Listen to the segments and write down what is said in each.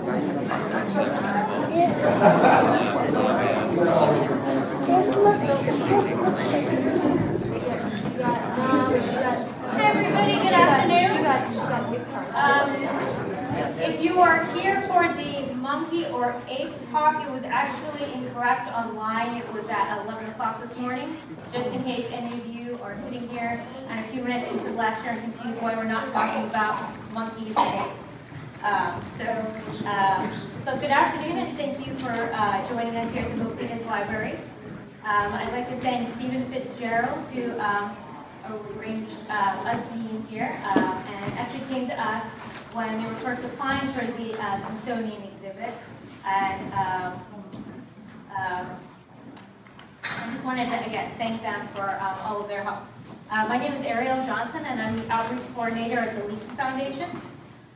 Hi everybody, good afternoon. If you are here for the monkey or ape talk, it was actually incorrect online. It was at 11 o'clock this morning, just in case any of you are sitting here and a few minutes into the lecture and confused why we're not talking about monkeys and apes. So good afternoon and thank you for joining us here at the Milpitas Library. I'd like to thank Stephen Fitzgerald who arranged us being here and actually came to us when we were first applying for the Smithsonian exhibit. And I just wanted to, again, thank them for all of their help. My name is Ariel Johnson and I'm the Outreach Coordinator at the Leakey Foundation.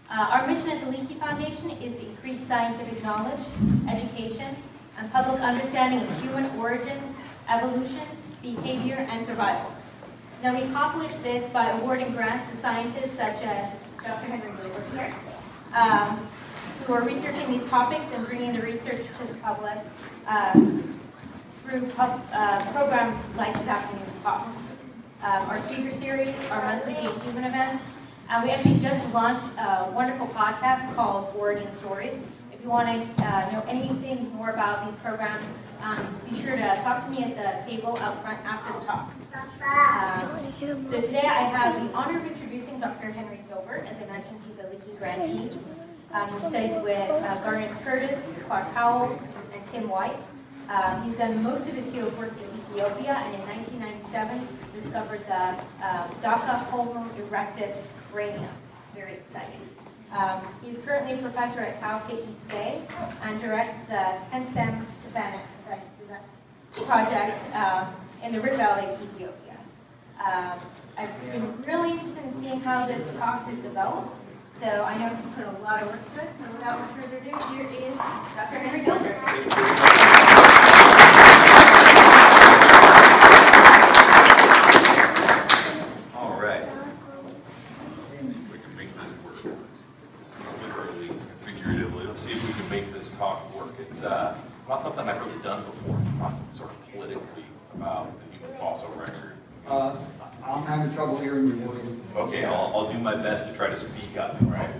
Our mission at the Leakey Foundation is to increase scientific knowledge, education, and public understanding of human origins, evolution, behavior, and survival. Now we accomplish this by awarding grants to scientists such as Dr. Henry Gilbert here, who are researching these topics and bringing the research to the public through programs like this afternoon's talk. Our speaker series, our monthly Game Human events, and we actually just launched a wonderful podcast called Origin Stories. If you want to know anything more about these programs, be sure to talk to me at the table out front after the talk. So today I have the honor of introducing Dr. Henry Gilbert. As I mentioned, he's a Leakey grantee. He studied with Garnis Curtis, Clark Howell, and Tim White. He's done most of his field work in Ethiopia, and in 1997 discovered the Dhaka Homo erectus cranium. Very exciting. He's currently a professor at Cal State East Bay and directs the Kensem Tibetan project in the Rift Valley of Ethiopia. I've been really interested in seeing how this talk has developed, so I know he put a lot of work to it, so without much further ado, here is Dr. Henry Gilbert. All right. We can make this work. Literally, figuratively. Let's see if we can make this talk work. It's not something I've really done before, not sort of politically about the human fossil record. I'm having trouble hearing your voice. Okay, I'll do my best to try to speak up, right?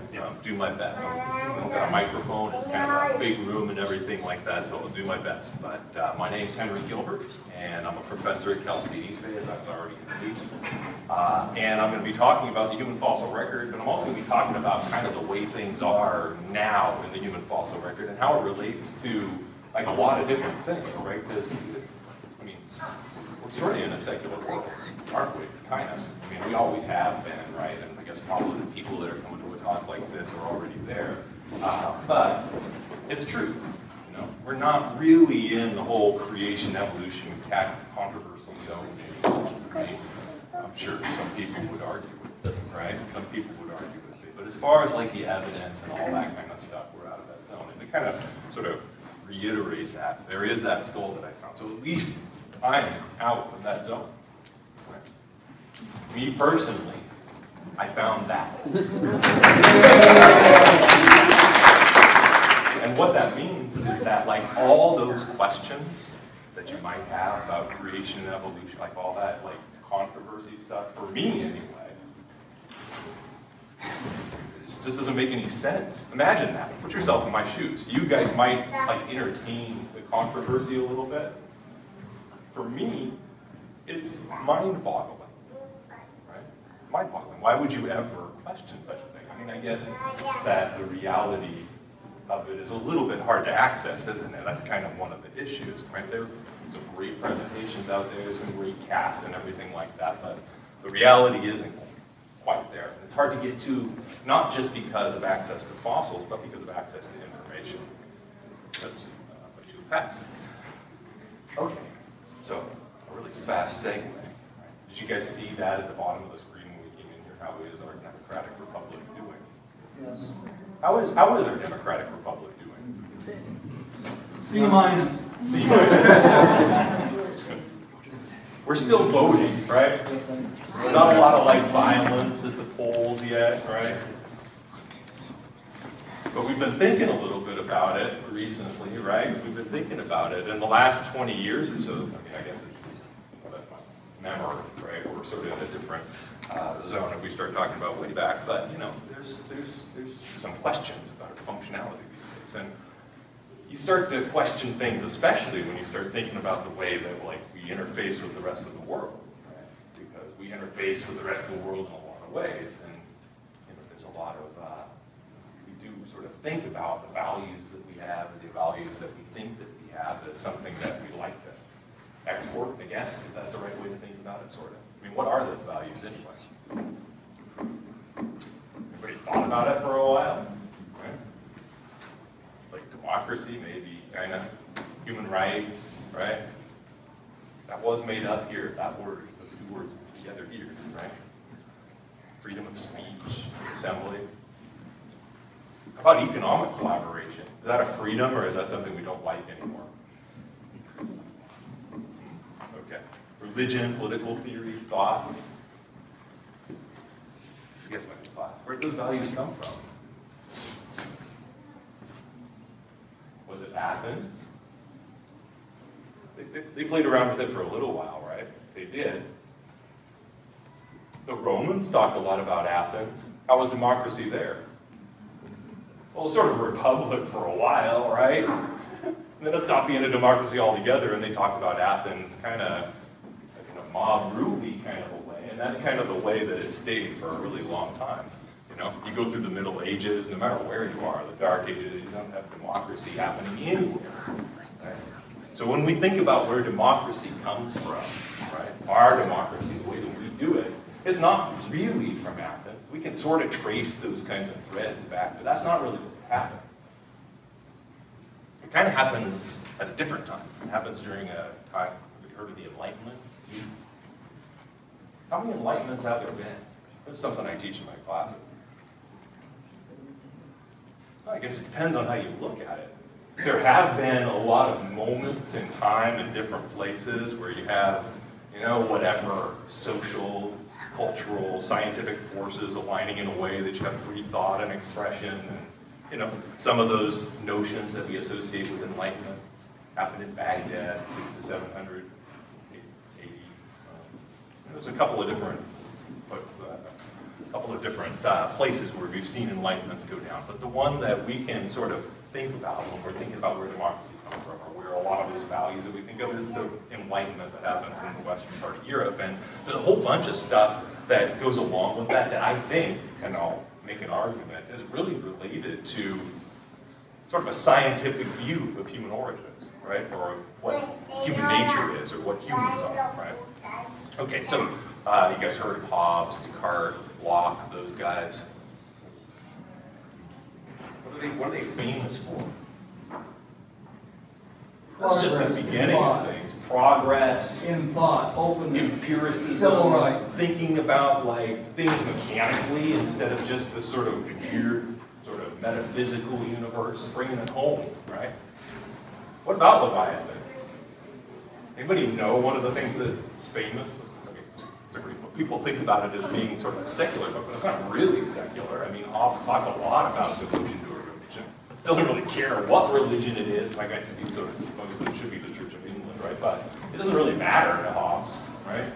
Do my best. I've got a microphone, it's kind of a big room and everything like that, so I'll do my best. But my name's Henry Gilbert, and I'm a professor at Cal State East Bay, as I was already introduced. And I'm going to be talking about the human fossil record, but I'm also going to be talking about kind of the way things are now in the human fossil record and how it relates to like a lot of different things, right? Because, I mean, we're sort of in a secular world, aren't we? Kind of. I mean, we always have been, right? And I guess probably the people that are coming to a talk like this are already there. But it's true. You know, we're not really in the whole creation, evolution, controversy zone anymore, right? I'm sure some people would argue with it, right? Some people would argue with it. But as far as like the evidence and all that kind of stuff, we're out of that zone. And to kind of sort of reiterate that, there is that skull that I found. So at least I'm out of that zone. Right? Me personally, I found that. And what that means is that like all those questions that you might have about creation and evolution, like all that like controversy stuff, for me anyway, it just doesn't make any sense. Imagine that. Put yourself in my shoes. You guys might like entertain the controversy a little bit. For me, it's mind-boggling. Right? Mind-boggling. Why would you ever question such a thing? I mean, I guess that the reality of it is a little bit hard to access, isn't it? That's kind of one of the issues, right? There are some great presentations out there, some great casts and everything like that, but the reality isn't quite there. It's hard to get to, not just because of access to fossils, but because of access to information. Oops, too fast. Okay, so a really fast segue. Right? Did you guys see that at the bottom of the screen when we came in here? How is our democratic republic doing? Yes. How is our democratic republic doing? C minus. C minus. We're still voting, right? Not a lot of like violence at the polls yet, right? But we've been thinking a little bit about it recently, right? We've been thinking about it in the last 20 years or so. I mean, I guess it's memory, right? We're sort of in a different zone if we start talking about way back. But you know, there's some questions about its functionality these days, and you start to question things, especially when you start thinking about the way that like we interface with the rest of the world, right? Because we interface with the rest of the world in a lot of ways, and you know, there's a lot of we do sort of think about the values that we have, or the values that we think that we have, as something that we like to export, I guess, if that's the right way to think about it, sort of. I mean, what are those values anyway? Anybody thought about it for a while? Right? Like democracy, maybe, kind of. Human rights, right? That was made up here, that word, those two words together here, right? Freedom of speech, assembly. How about economic collaboration? Is that a freedom, or is that something we don't like anymore? Okay. Religion, political theory, thought. You guys went to class. Where did those values come from? Was it Athens? They played around with it for a little while, right? They did. The Romans talked a lot about Athens. How was democracy there? Well, it was sort of a republic for a while, right? And then it stopped being a democracy altogether, and they talked about Athens kind of like in a mob rule-y kind of a way, and that's kind of the way that it stayed for a really long time. You know, you go through the Middle Ages, no matter where you are, the Dark Ages, you don't have democracy happening anywhere. Right? So when we think about where democracy comes from, right, our democracy, the way that we do it, it's not really from Athens. We can sort of trace those kinds of threads back, but that's not really what happened. It kind of happens at a different time. It happens during a time, have you heard of the Enlightenment? How many Enlightenments have there been? That's something I teach in my classes. Well, I guess it depends on how you look at it. There have been a lot of moments in time in different places where you have, you know, whatever social, cultural, scientific forces aligning in a way that you have free thought and expression, and you know, some of those notions that we associate with Enlightenment happened in Baghdad, 600 to 700 AD. There's a couple of different, places where we've seen Enlightenments go down, but the one that we can sort of think about when we're thinking about where democracy comes from, or where a lot of those values that we think of, is the Enlightenment that happens in the western part of Europe. And there's a whole bunch of stuff that goes along with that I think, and I'll make an argument, is really related to sort of a scientific view of human origins, right? Or what human nature is, or what humans are, right? Okay, so you guys heard of Hobbes, Descartes, Locke, those guys. What are they famous for? That's just the beginning of things. Progress, in thought, openness, empiricism, civil rights, thinking about like things mechanically instead of just this sort of weird, sort of metaphysical universe, bringing it home, right? What about Leviathan? Anybody know one of the things that's famous? People think about it as being sort of secular, but it's not really secular. I mean, Hobbes talks a lot about devotion to a religion. Doesn't really care what religion it is. Like I sort of suppose it should be the Church of England, right? But it doesn't really matter to Hobbes, right?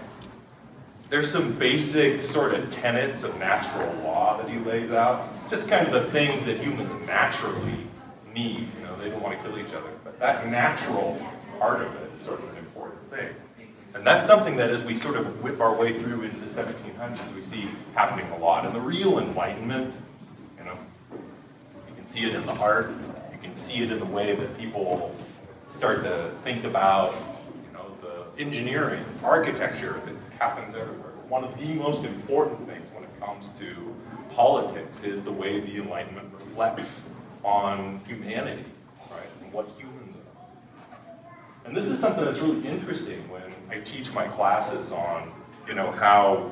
There's some basic sort of tenets of natural law that he lays out. Just kind of the things that humans naturally need. You know, they don't want to kill each other. But that natural part of it is sort of an important thing. And that's something that as we sort of whip our way through into the 1700s, we see happening a lot. And the real Enlightenment, you know, you can see it in the art, you can see it in the way that people start to think about, you know, the engineering, architecture that happens everywhere. One of the most important things when it comes to politics is the way the Enlightenment reflects on humanity, right, and what humans are. And this is something that's really interesting when I teach my classes on, you know, how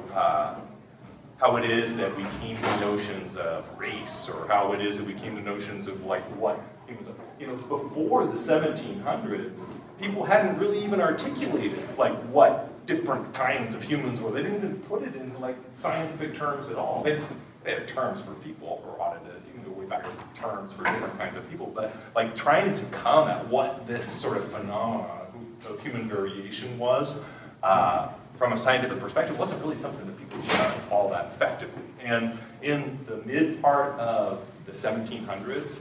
it is that we came to notions of race, or how it is that we came to notions of like what humans are. You know, before the 1700s, people hadn't really even articulated like what different kinds of humans were. They didn't even put it into like scientific terms at all. They had terms for people, or auditors. You can go way better terms for different kinds of people, but like trying to come at what this sort of phenomenon of human variation was from a scientific perspective wasn't really something that people did all that effectively. And in the mid part of the 1700s,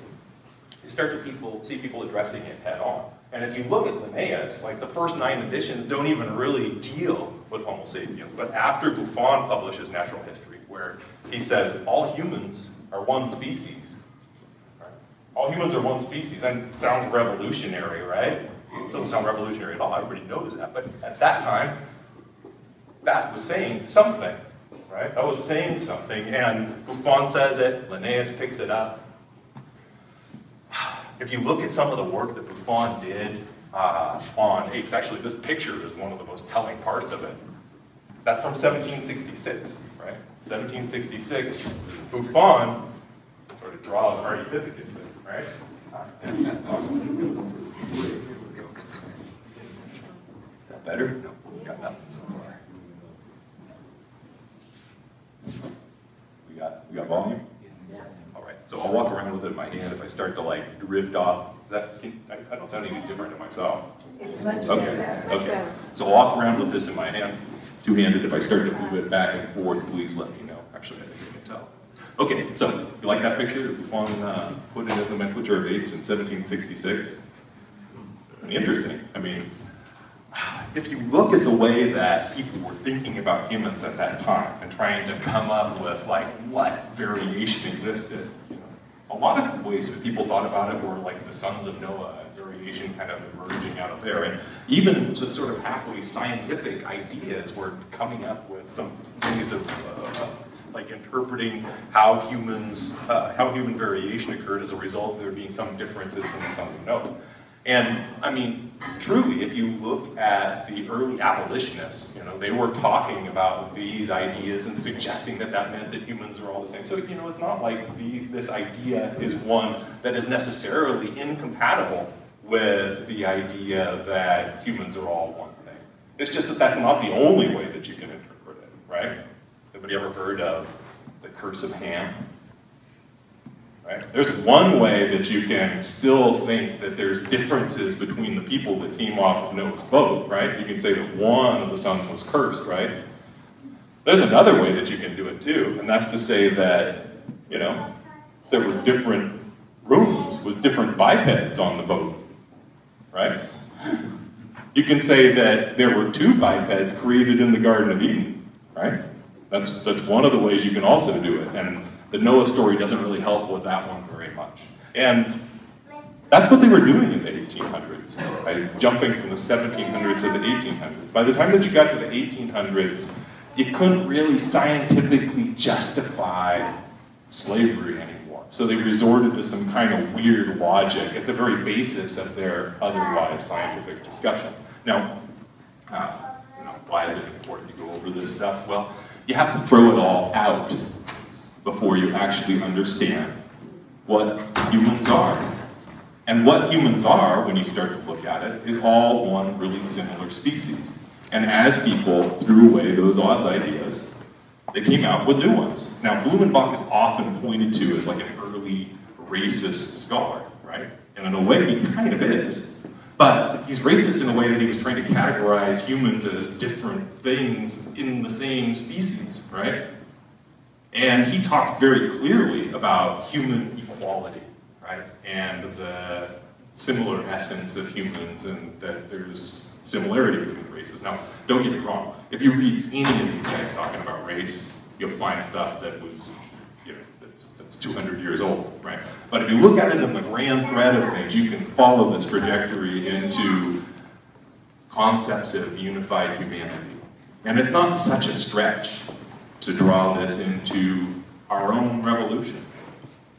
you start to see people addressing it head on. And if you look at Linnaeus, like the first 9 editions don't even really deal with Homo sapiens. But after Buffon publishes Natural History, where he says all humans are one species, right? All humans are one species, and it sounds revolutionary, right? It doesn't sound revolutionary at all, everybody knows that. But at that time, that was saying something, right? That was saying something, and Buffon says it, Linnaeus picks it up. If you look at some of the work that Buffon did on apes, actually this picture is one of the most telling parts of it. That's from 1766, right? 1766, Buffon sort of draws Ardipithecus, right? Is that better? No, we got nothing so far. We got volume? Yes. All right, so I'll walk around with it in my hand. If I start to like drift off, I don't sound any different to myself. It's much better. Okay. So I'll walk around with this in my hand, two-handed. If I start to move it back and forth, please let me know. Actually, I think you can tell. Okay, so you like that picture that Buffon put in his nomenclature of apes in 1766? Interesting. I mean, if you look at the way that people were thinking about humans at that time and trying to come up with like what variation existed, you know, a lot of the ways that people thought about it were like the sons of Noah, variation kind of emerging out of there, and even the sort of halfway scientific ideas were coming up with some ways of like interpreting how human variation occurred as a result of there being some differences in the sons of Noah. And I mean, truly, if you look at the early abolitionists, you know, they were talking about these ideas and suggesting that that meant that humans are all the same. So, you know, it's not like this idea is one that is necessarily incompatible with the idea that humans are all one thing. It's just that that's not the only way that you can interpret it, right? Anybody ever heard of the curse of Ham? Right? There's one way that you can still think that there's differences between the people that came off of Noah's boat, right? You can say that one of the sons was cursed, right? There's another way that you can do it too, and that's to say that, you know, there were different rooms with different bipeds on the boat, right? You can say that there were 2 bipeds created in the Garden of Eden, right? That's one of the ways you can also do it, and the Noah story doesn't really help with that one very much. And that's what they were doing in the 1800s, right? Jumping from the 1700s to the 1800s. By the time that you got to the 1800s, you couldn't really scientifically justify slavery anymore. So they resorted to some kind of weird logic at the very basis of their otherwise scientific discussion. Now, you know, why is it important to go over this stuff? Well, you have to throw it all out before you actually understand what humans are. And what humans are, when you start to look at it, is all one really similar species. And as people threw away those odd ideas, they came out with new ones. Now, Blumenbach is often pointed to as like an early racist scholar, right? And in a way, he kind of is. But he's racist in a way that he was trying to categorize humans as different things in the same species, right? And he talked very clearly about human equality, right? And the similar essence of humans, and that there's similarity between races. Now, don't get me wrong. If you read any of these guys talking about race, you'll find stuff that was, you know, that's 200 years old, right? But if you look at it in the grand thread of things, you can follow this trajectory into concepts of unified humanity. And it's not such a stretch to draw this into our own revolution.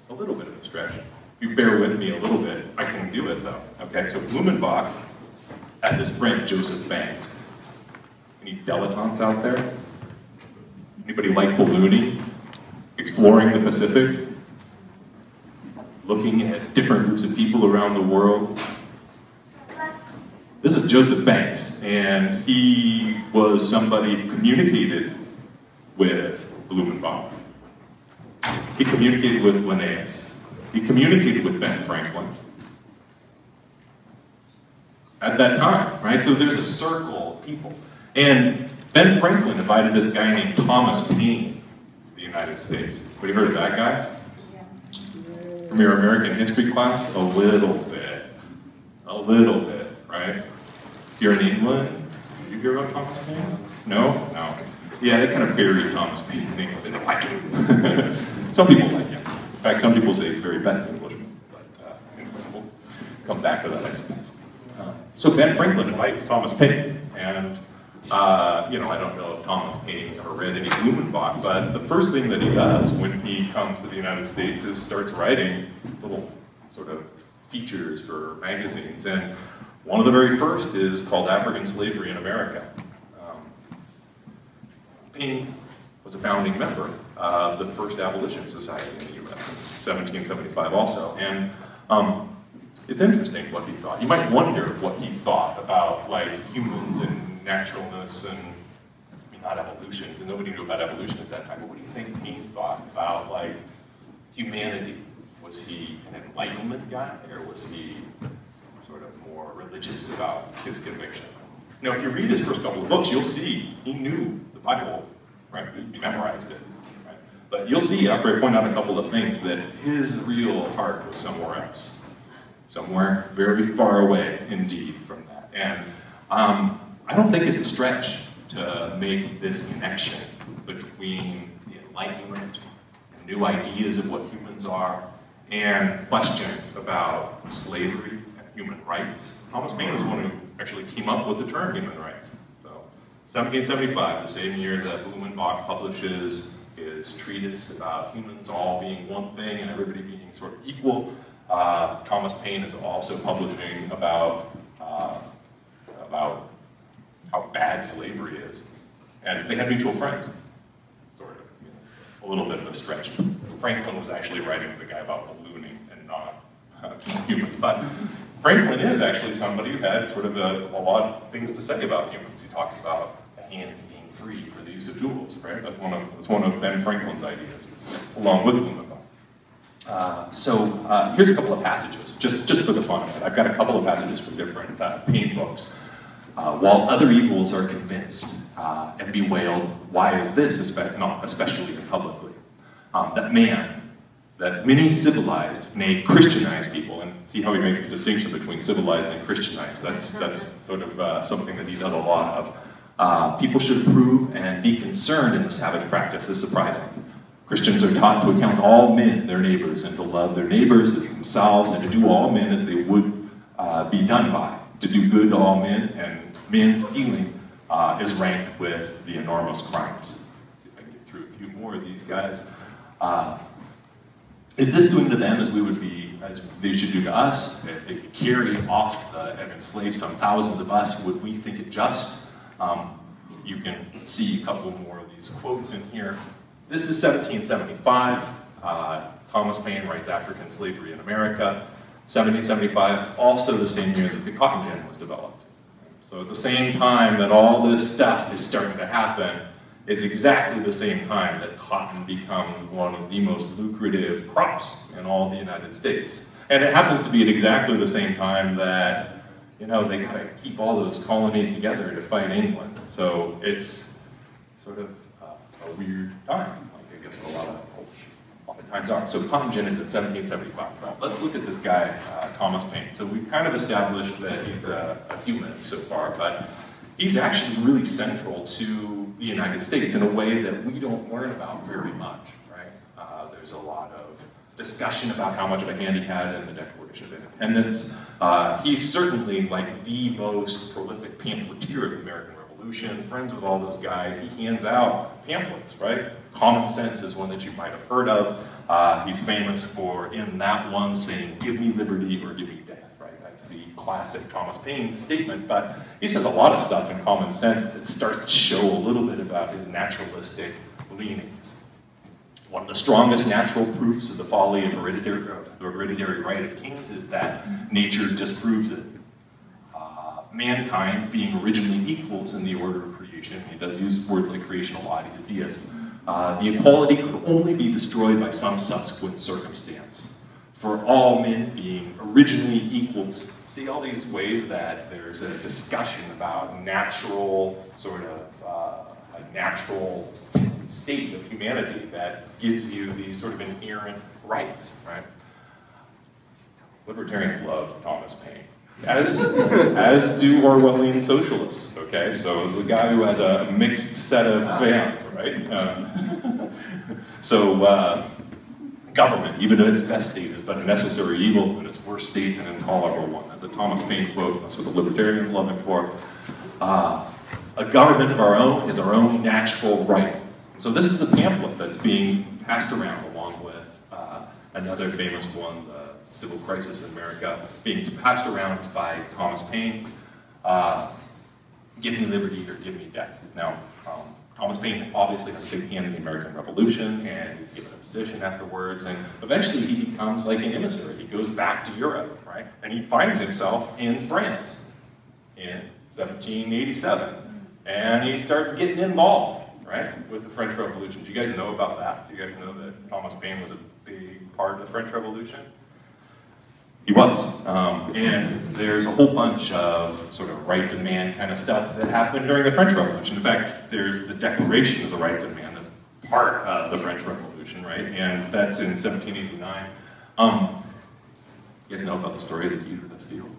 A little bit of a stretch. If you bear with me a little bit, I can do it though. Okay, so Blumenbach had this friend, Joseph Banks. Any dilettantes out there? Anybody like ballooning? Exploring the Pacific? Looking at different groups of people around the world? This is Joseph Banks, and he was somebody who communicated with Blumenbach. He communicated with Linnaeus. He communicated with Ben Franklin at that time, right? So there's a circle of people. And Ben Franklin invited this guy named Thomas Paine to the United States. Have you heard of that guy? Yeah. From your American history class? A little bit, right? You're in England, did you hear about Thomas Paine? No? No. Yeah, they kind of buried Thomas Paine in England. They don't like him. Some people like him. In fact, some people say he's the very best Englishman. But anyway, we'll come back to that, I suppose. So Ben Franklin invites Thomas Paine, and you know, I don't know if Thomas Paine ever read any Blumenbach, but the first thing that he does when he comes to the United States is starts writing little sort of features for magazines, and one of the very first is called African Slavery in America. Paine was a founding member of the first abolition society in the U.S. in 1775 also, and it's interesting what he thought. You might wonder what he thought about like humans and naturalness and, I mean, not evolution, because nobody knew about evolution at that time, but what do you think Paine thought about like humanity? Was he an Enlightenment guy, or was he sort of more religious about his conviction? Now, if you read his first couple of books, you'll see he knew the Bible, right? He memorized it. Right? But you'll see, after I point out a couple of things, that his real heart was somewhere else. Somewhere very far away, indeed, from that. And I don't think it's a stretch to make this connection between the Enlightenment and new ideas of what humans are and questions about slavery and human rights. Thomas Paine is the one who actually came up with the term human rights. So, 1775, the same year that Blumenbach publishes his treatise about humans all being one thing and everybody being sort of equal, Thomas Paine is also publishing about how bad slavery is. And they had mutual friends, sort of. You know, a little bit of a stretch. Franklin was actually writing to the guy about ballooning and not humans. But Franklin is actually somebody who had sort of a lot of things to say about humans. He talks about the hands being free for the use of tools, right? That's one of Ben Franklin's ideas, along with Blumenbach. Here's a couple of passages, just for the fun of it. I've got a couple of passages from different Paine books. While other evils are convinced and bewailed, why is this not especially and publicly? That many civilized, nay, Christianized people, and see how he makes the distinction between civilized and Christianized. That's sort of something that he does a lot of. People should approve and be concerned in the savage practice is surprising. Christians are taught to account all men their neighbors and to love their neighbors as themselves and to do all men as they would be done by. To do good to all men, and men stealing is ranked with the enormous crimes. See if I can get through a few more of these guys. Is this doing to them as they should do to us? If they could carry off and enslave some thousands of us, would we think it just? You can see a couple more of these quotes in here. This is 1775. Thomas Paine writes African Slavery in America. 1775 is also the same year that the cotton gin was developed. So at the same time that all this stuff is starting to happen is exactly the same time that cotton becomes one of the most lucrative crops in all the United States. And it happens to be at exactly the same time that, you know, they gotta keep all those colonies together to fight England. So it's sort of a weird time, like I guess a lot of times are. So cotton gin is at 1775. Well, let's look at this guy, Thomas Paine. So we've kind of established that he's a human so far, but he's actually really central to the United States in a way that we don't learn about very much, right? There's a lot of discussion about how much of a hand he had in the Declaration of Independence. He's certainly like the most prolific pamphleteer of the American Revolution, friends with all those guys. He hands out pamphlets, right? Common Sense is one that you might have heard of. He's famous for, in that one, saying, "Give me liberty or give me death," right? That's the classic Thomas Paine statement, but he says a lot of stuff in Common Sense that starts to show a little bit about his naturalistic leanings. One of the strongest natural proofs of the folly of the hereditary right of kings is that nature disproves it. Mankind being originally equals in the order of creation, he does use words like creational law, he's a deist. The equality could only be destroyed by some subsequent circumstance. for all men being originally equals. See all these ways that there's a discussion about natural, sort of, a natural state of humanity that gives you these sort of inherent rights, right? Libertarians love Thomas Paine, as do Orwellian socialists, okay? So as a guy who has a mixed set of fans, right? Government, even in its best state, is but a necessary evil, but its worst state an intolerable one. That's a Thomas Paine quote, that's what the libertarians love him for. A government of our own is our own natural right. So this is the pamphlet that's being passed around along with another famous one, the Civil Crisis in America, being passed around by Thomas Paine. Give me liberty or give me death. Now, Thomas Paine obviously has a big hand in the American Revolution, and he's given a position afterwards, and eventually he becomes like an emissary. He goes back to Europe, right? And he finds himself in France in 1787, and he starts getting involved, right, with the French Revolution. Do you guys know about that? Do you guys know that Thomas Paine was a big part of the French Revolution? He was, and there's a whole bunch of sort of rights of man kind of stuff that happened during the French Revolution. In fact, there's the Declaration of the Rights of Man that's part of the French Revolution, right? And that's in 1789. You guys know about the story of the Key to the Bastille?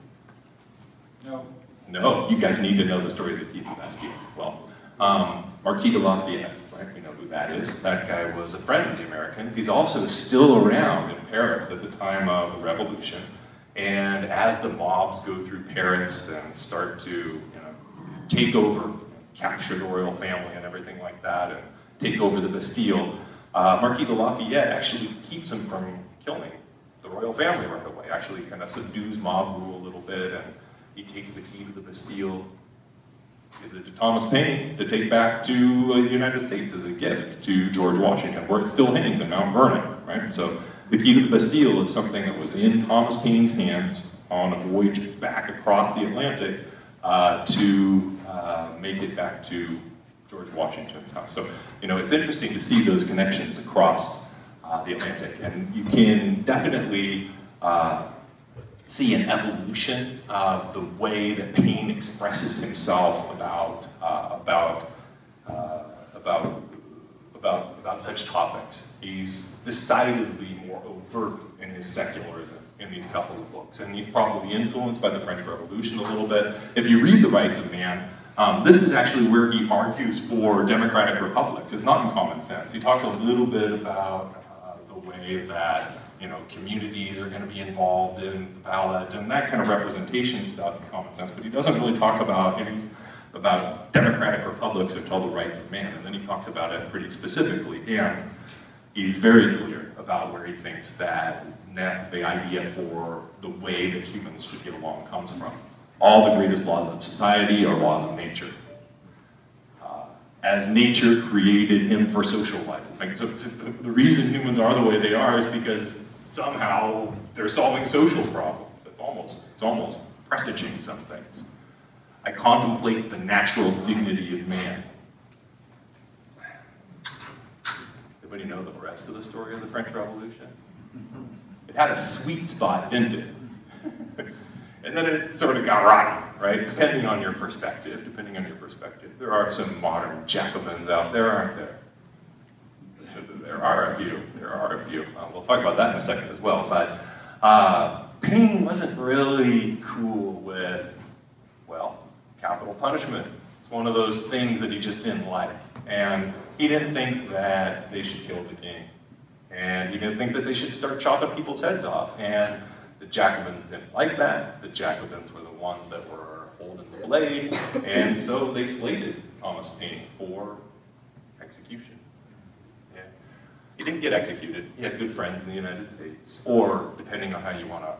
No. No, you guys need to know the story of the Key to the Bastille. Well, Marquis de Lafayette, right? We know who that is. That guy was a friend of the Americans. He's also still around in Paris at the time of the Revolution. And as the mobs go through Paris and start to, take over, capture the royal family and everything like that, and take over the Bastille, Marquis de Lafayette actually keeps him from killing the royal family right away. Actually kind of subdues mob rule a little bit, and he takes the key to the Bastille, gives it to Thomas Paine to take back to the United States as a gift to George Washington, where it still hangs in Mount Vernon, right? So the key to the Bastille is something that was in Thomas Paine's hands on a voyage back across the Atlantic to make it back to George Washington's house. So, it's interesting to see those connections across the Atlantic, and you can definitely see an evolution of the way that Paine expresses himself about such topics. He's decidedly more overt in his secularism in these couple of books, and he's probably influenced by the French Revolution a little bit. If you read The Rights of Man, this is actually where he argues for democratic republics. It's not in Common Sense. He talks a little bit about the way that communities are going to be involved in the ballot and that kind of representation stuff in Common Sense, but he doesn't really talk about democratic republics until The Rights of Man, and then he talks about it pretty specifically, and he's very clear about where he thinks that the idea for the way that humans should get along comes from. All the greatest laws of society are laws of nature. As nature created him for social life. So the reason humans are the way they are is because somehow they're solving social problems. It's almost presaging some things. I contemplate the natural dignity of man. Everybody know the rest of the story of the French Revolution? It had a sweet spot, didn't it? And then it sort of got rotten, right? Depending on your perspective, There are some modern Jacobins out there, aren't there? There are a few. We'll talk about that in a second as well. But Paine wasn't really cool with, capital punishment. It's one of those things that he just didn't like. And he didn't think that they should kill the king. And he didn't think that they should start chopping people's heads off. And the Jacobins didn't like that. The Jacobins were the ones that were holding the blade. And so they slated Thomas Paine for execution. Yeah. He didn't get executed. He had good friends in the United States. Or, depending on how you want to,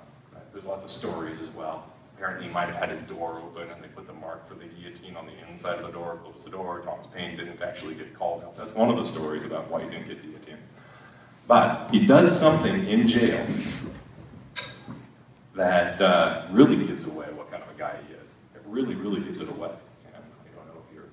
there's lots of stories as well. Apparently he might have had his door open and they put the mark for the guillotine on the inside of the door, closed the door. Thomas Paine didn't actually get called out. That's one of the stories about why he didn't get guillotined. But he does something in jail that really gives away what kind of a guy he is. It really, really gives it away. And I don't know if you're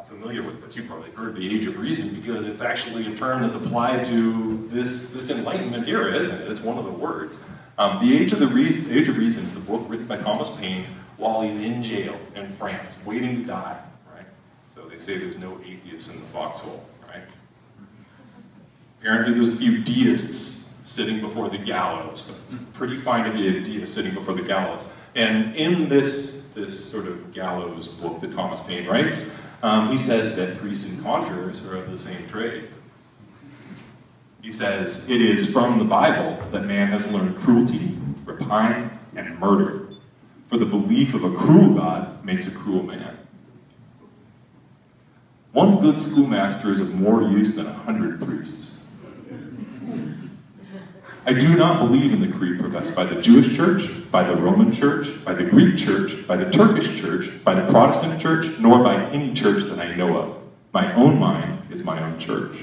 familiar with this. You've probably heard the Age of Reason because it's actually a term that's applied to this Enlightenment era, isn't it? It's one of the words. The Age of Reason is a book written by Thomas Paine while he's in jail in France, waiting to die, right? So they say there's no atheists in the foxhole, right? Apparently there's a few deists sitting before the gallows. It's pretty fine to be a deist sitting before the gallows. And in this sort of gallows book that Thomas Paine writes, he says that priests and conjurers are of the same trade. He says, it is from the Bible that man has learned cruelty, rapine, and murder. For the belief of a cruel God makes a cruel man. One good schoolmaster is of more use than 100 priests. I do not believe in the creed professed by the Jewish church, by the Roman church, by the Greek church, by the Turkish church, by the Protestant church, nor by any church that I know of. My own mind is my own church.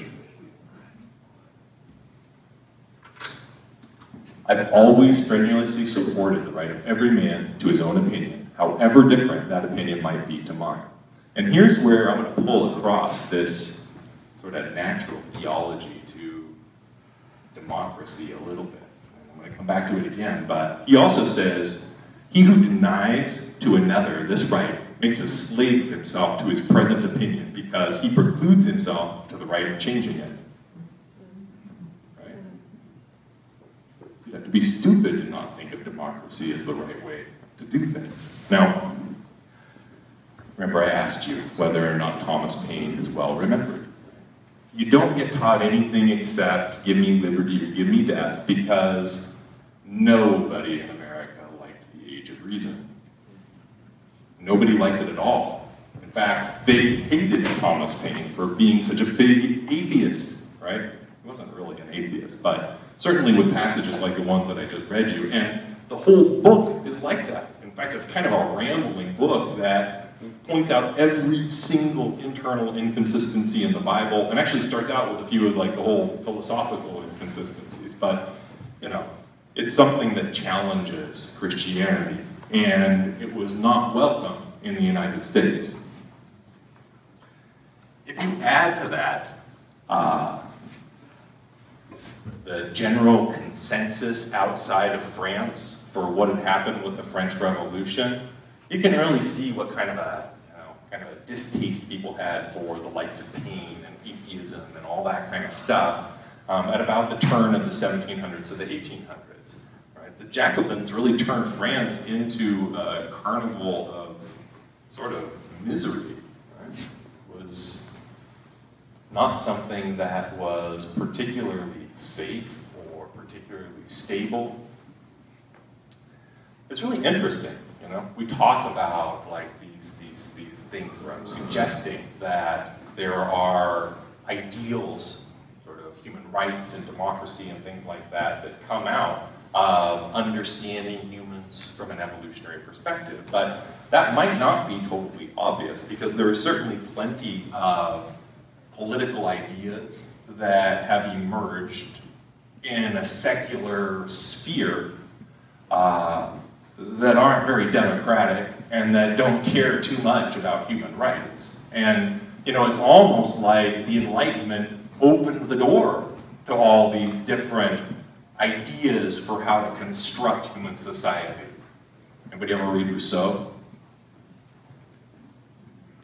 I've always strenuously supported the right of every man to his own opinion, however different that opinion might be to mine. And here's where I'm going to pull across this sort of natural theology to democracy a little bit. I'm going to come back to it again, but he also says, he who denies to another this right makes a slave of himself to his present opinion because he precludes himself to the right of changing it. Right? You'd have to be stupid to not think of democracy as the right way to do things. Now, remember I asked you whether or not Thomas Paine is well remembered. You don't get taught anything except give me liberty or give me death because nobody in America liked the Age of Reason. Nobody liked it at all. In fact, they hated Thomas Paine for being such a big atheist, right? He wasn't really an atheist, but certainly with passages like the ones that I just read you, and the whole book is like that. In fact, it's kind of a rambling book that points out every single internal inconsistency in the Bible, and actually starts out with a few of like the whole philosophical inconsistencies. But, you know, it's something that challenges Christianity, and it was not welcome in the United States. If you add to that the general consensus outside of France for what had happened with the French Revolution, you can really see what kind of a distaste people had for the likes of Paine and atheism and all that kind of stuff at about the turn of the 1700s to the 1800s. Right? The Jacobins really turned France into a carnival of sort of misery. Right? It was not something that was particularly safe or particularly stable. It's really interesting. You know, we talk about like these things where I'm suggesting that there are ideals, sort of human rights and democracy and things like that, that come out of understanding humans from an evolutionary perspective. But that might not be totally obvious because there are certainly plenty of political ideas that have emerged in a secular sphere that aren't very democratic and that don't care too much about human rights. And, you know, it's almost like the Enlightenment opened the door to all these different ideas for how to construct human society. Anybody ever read Rousseau?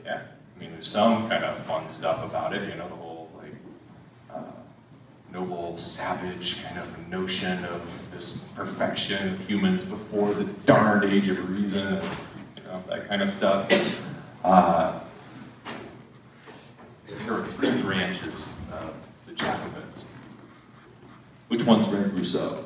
Yeah, I mean, there's some kind of fun stuff about it, you know, the whole, like, noble, savage kind of notion of this perfection of humans before the darned Age of Reason, and, you know, that kind of stuff. There are three branches of the Jacobins. Which ones read Rousseau?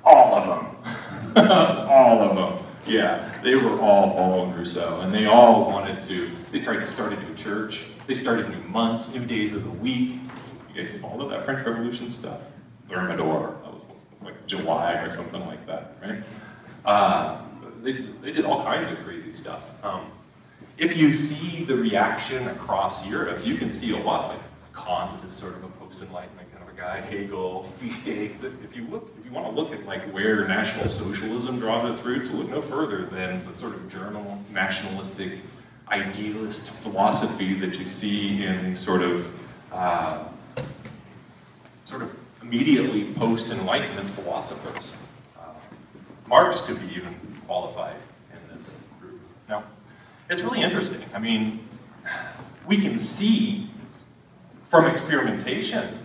All of them. All of them. Yeah, they were all following Rousseau, and they all wanted to, they tried to start a new church, they started new months, new days of the week. You guys followed that French Revolution stuff? Thermidor, that was like July or something like that, right? They did all kinds of crazy stuff. If you see the reaction across Europe, you can see a lot. Like Kant is sort of a post-Enlightenment kind of a guy. Hegel, Fichte. If you want to look at like where National Socialism draws its roots, look no further than the sort of German nationalistic idealist philosophy that you see in sort of immediately post-Enlightenment philosophers. Marx could be even qualified in this group. Now, it's really interesting. I mean, we can see from experimentation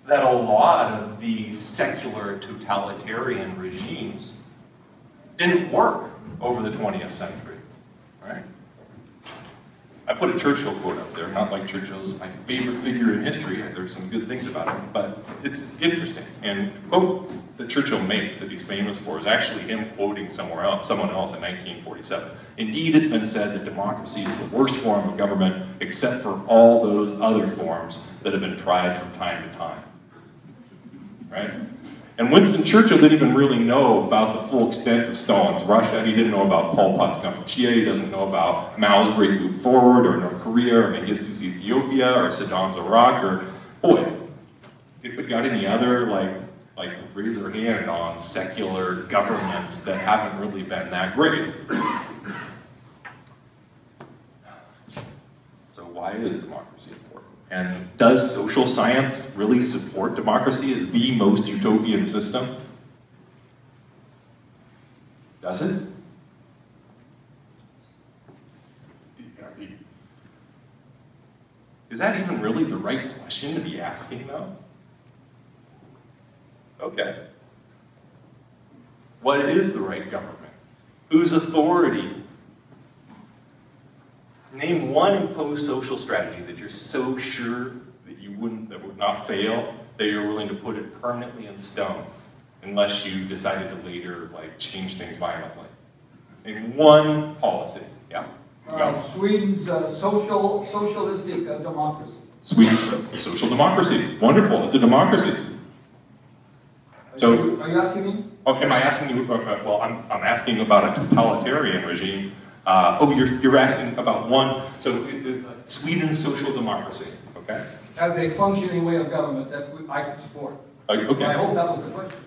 that a lot of these secular totalitarian regimes didn't work over the 20th century, right? I put a Churchill quote up there, not like Churchill's my favorite figure in history. There's some good things about him, but it's interesting. And the quote that Churchill makes that he's famous for is actually him quoting someone else in 1947. Indeed, it's been said that democracy is the worst form of government except for all those other forms that have been tried from time to time. Right? And Winston Churchill didn't even really know about the full extent of Stalin's Russia. He didn't know about Pol Pot's Kampuchea. He doesn't know about Mao's Great Leap Forward, or North Korea, or Mengistu's Ethiopia, or Saddam's Iraq, or, boy, if we got any other, like raise their hand on secular governments that haven't really been that great. So why is democracy important? And does social science really support democracy as the most utopian system? Does it? Is that even really the right question to be asking, though? Okay. What is the right government? Whose authority? Name one imposed social strategy that you're so sure that would not fail, that you're willing to put it permanently in stone, unless you decided to later change things violently. Name one policy. Yeah. Sweden's socialistic democracy. Sweden's social democracy. Wonderful. It's a democracy. So, are you asking me? Oh, am I asking you? Well, I'm asking about a totalitarian regime. You're asking about one. So, Sweden's social democracy. Okay. As a functioning way of government that I could support. Okay. I hope that was the question.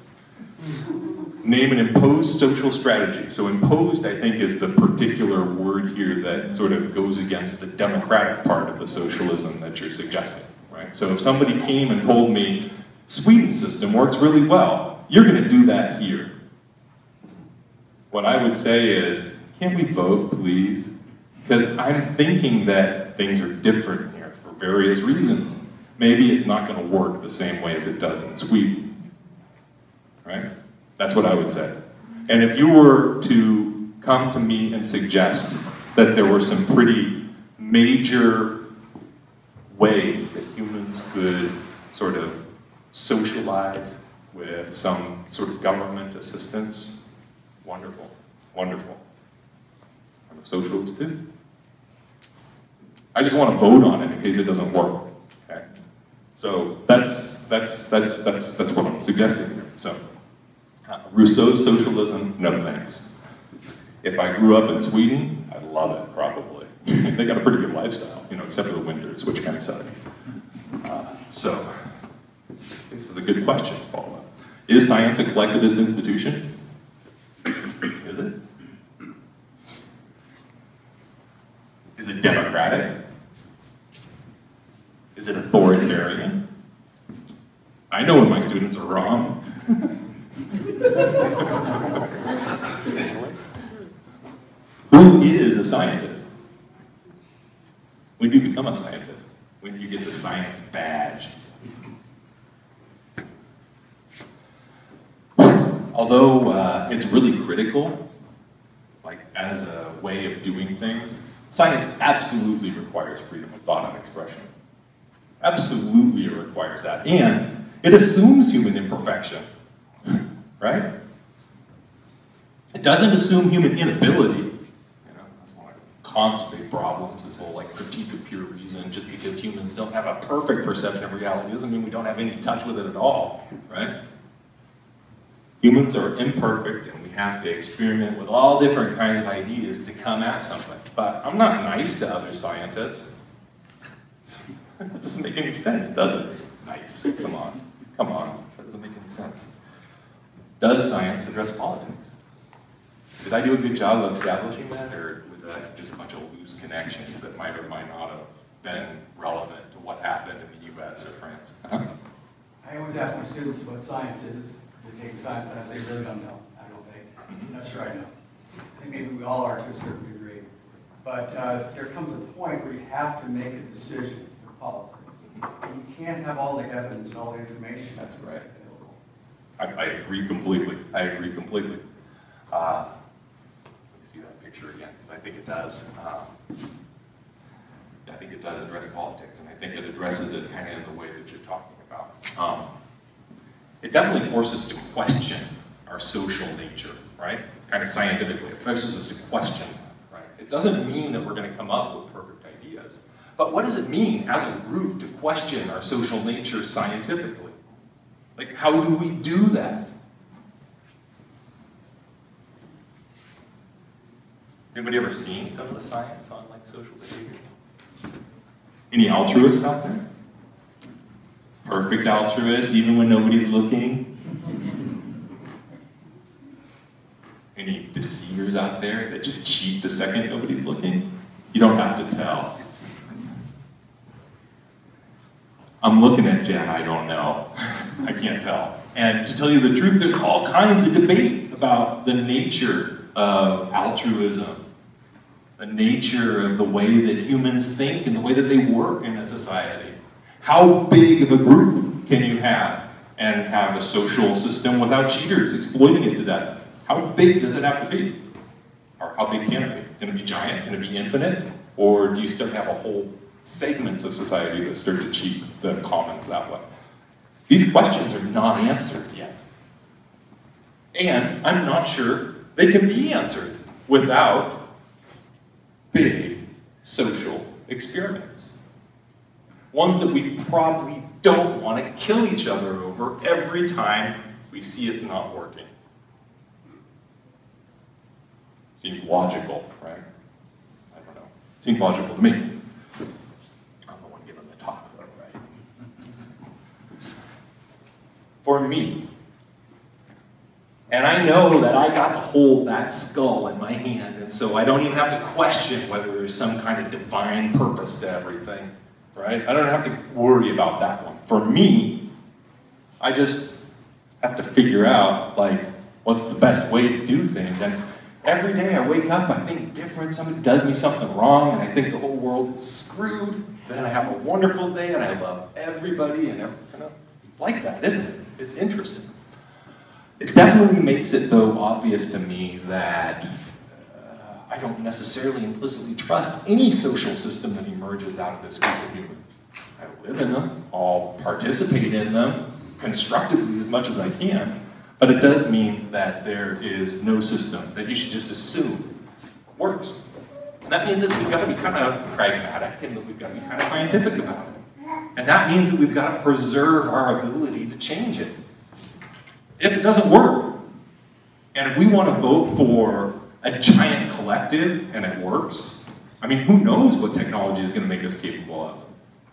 Name an imposed social strategy. So imposed, I think, is the particular word here that sort of goes against the democratic part of the socialism that you're suggesting, right? So if somebody came and told me, Sweden's system works really well, you're going to do that here. What I would say is, can't we vote, please? Because I'm thinking that things are different here for various reasons. Maybe it's not going to work the same way as it does in Sweden, right? That's what I would say. And if you were to come to me and suggest that there were some pretty major ways that humans could sort of socialize with some sort of government assistance, wonderful, wonderful. I'm a socialist too. I just want to vote on it in case it doesn't work. Okay? So that's what I'm suggesting here. So. Rousseau's socialism, no thanks. If I grew up in Sweden, I'd love it, probably. They got a pretty good lifestyle, except for the winters, which kind of suck. So, this is a good question to follow up. Is science a collectivist institution? Is it? Is it democratic? Is it authoritarian? I know when my students are wrong. Who is a scientist? When do you become a scientist? When do you get the science badge? Although it's really critical, as a way of doing things, science absolutely requires freedom of thought and expression. Absolutely it requires that. And it assumes human imperfection. Right? It doesn't assume human inability. That's one of Kant's big problems, this whole critique of pure reason. Just because humans don't have a perfect perception of reality doesn't mean we don't have any touch with it at all, right? Humans are imperfect and we have to experiment with all different kinds of ideas to come at something. But I'm not nice to other scientists. That doesn't make any sense, does it? Nice, come on, that doesn't make any sense. Does science address politics? Did I do a good job of establishing that, or was that just a bunch of loose connections that might or might not have been relevant to what happened in the US or France? I always ask my students what science is, because they take a science class, they really don't know. I don't think. I'm not sure I know. I think maybe we all are to a certain degree. But there comes a point where you have to make a decision for politics. And you can't have all the evidence and all the information. That's right. I agree completely. I agree completely. Let me see that picture again, because I think it does. I think it does address politics, and I think it addresses it kind of in the way that you're talking about. It definitely forces us to question our social nature, right? Kind of scientifically, it forces us to question that, right? It doesn't mean that we're going to come up with perfect ideas, but what does it mean as a group to question our social nature scientifically? Like, how do we do that? Anybody ever seen some of the science on like social behavior? Any altruists out there? Perfect altruists, even when nobody's looking? Any deceivers out there that just cheat the second nobody's looking? You don't have to tell. I'm looking at Jen, I don't know. I can't tell. And to tell you the truth, there's all kinds of debate about the nature of altruism, the nature of the way that humans think and the way that they work in a society. How big of a group can you have and have a social system without cheaters exploiting it to death? How big does it have to be? Or how big can it be? Can it be giant? Can it be infinite? Or do you start to have a whole segments of society that start to cheat the commons that way? These questions are not answered yet. And I'm not sure they can be answered without big social experiments. Ones that we probably don't want to kill each other over every time we see it's not working. Seems logical, right? I don't know. Seems logical to me. I'm the one giving the talk, though, right? For me, and I know that I got to hold that skull in my hand, and so I don't even have to question whether there's some kind of divine purpose to everything, right? I don't have to worry about that one. For me, I just have to figure out, like, what's the best way to do things. And every day I wake up, I think different, somebody does me something wrong, and I think the whole world is screwed. Then I have a wonderful day, and I love everybody, and it's like that, isn't it? It's interesting. It definitely makes it, though, obvious to me that I don't necessarily implicitly trust any social system that emerges out of this group of humans. I live in them, I'll participate in them constructively as much as I can, but it does mean that there is no system that you should just assume works. And that means that we've got to be kind of pragmatic and that we've got to be kind of scientific about it. And that means that we've got to preserve our ability to change it. If it doesn't work, and if we want to vote for a giant collective and it works, I mean, who knows what technology is going to make us capable of?